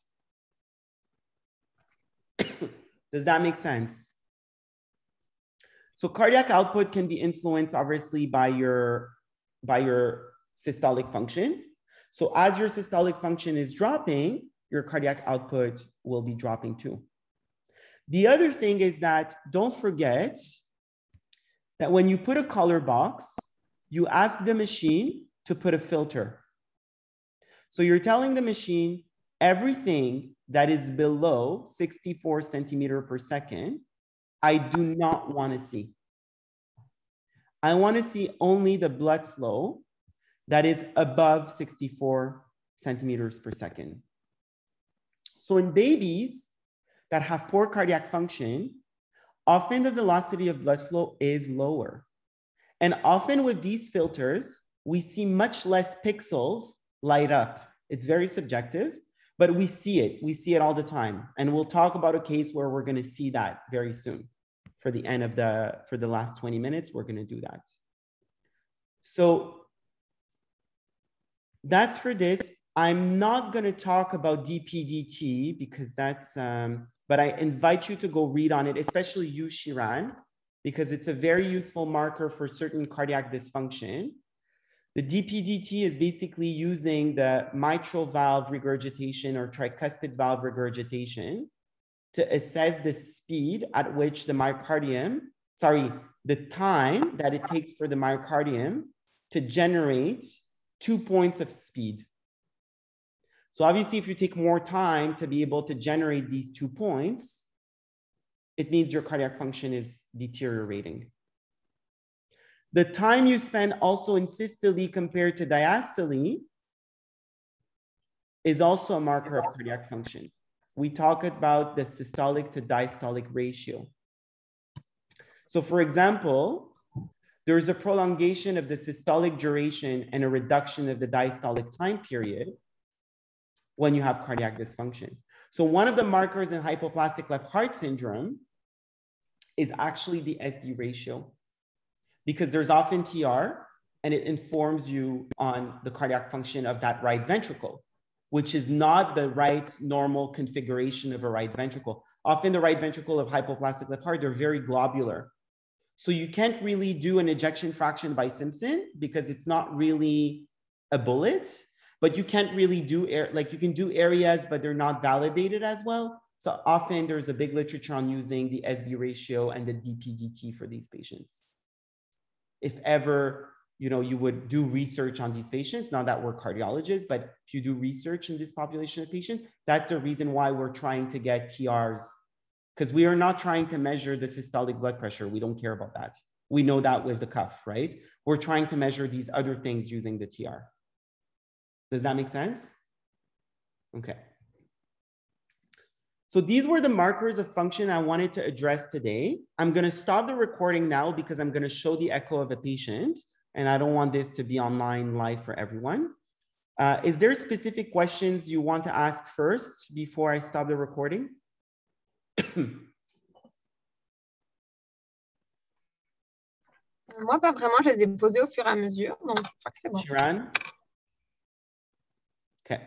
A: Does that make sense? So cardiac output can be influenced obviously by your systolic function. So as your systolic function is dropping, your cardiac output will be dropping too. The other thing is that don't forget that when you put a color box, you ask the machine to put a filter. So you're telling the machine everything that is below 64 centimeters per second, I do not want to see. I want to see only the blood flow that is above 64 centimeters per second. So in babies that have poor cardiac function, often the velocity of blood flow is lower. And often with these filters, we see much less pixels light up. It's very subjective, but we see it. We see it all the time. And we'll talk about a case where we're going to see that very soon. For the end of for the last 20 minutes, we're going to do that. So that's for this. I'm not going to talk about Dpdt because that's, but I invite you to go read on it, especially you, Shiran, because it's a very useful marker for certain cardiac dysfunction. The Dpdt is basically using the mitral valve regurgitation or tricuspid valve regurgitation to assess the speed at which the myocardium, the time that it takes for the myocardium to generate 2 points of speed. So obviously, if you take more time to be able to generate these 2 points, it means your cardiac function is deteriorating. The time you spend also in systole compared to diastole is also a marker of cardiac function. We talk about the systolic to diastolic ratio. So for example, there's a prolongation of the systolic duration and a reduction of the diastolic time period when you have cardiac dysfunction. So one of the markers in hypoplastic left heart syndrome is actually the SD ratio, because there's often TR and it informs you on the cardiac function of that right ventricle, which is not the right normal configuration of a right ventricle. Often the right ventricle of hypoplastic left heart, they're very globular. So you can't really do an ejection fraction by Simpson because it's not really a bullet, but you can't really do, you can do areas, but they're not validated as well. So often there's a big literature on using the SD ratio and the Dpdt for these patients. If ever, you would do research on these patients, not that we're cardiologists, but if you do research in this population of patients, that's the reason why we're trying to get TRs, because we are not trying to measure the systolic blood pressure. We don't care about that. We know that with the cuff, right? We're trying to measure these other things using the TR. Does that make sense? Okay. So these were the markers of function I wanted to address today. I'm going to stop the recording now because I'm going to show the echo of a patient, and I don't want this to be online live for everyone. Is there specific questions you want to ask first before I stop the recording?
B: Moi, pas vraiment, je les ai posées au fur et à mesure, donc je crois que c'est bon.
A: Shiran? Okay.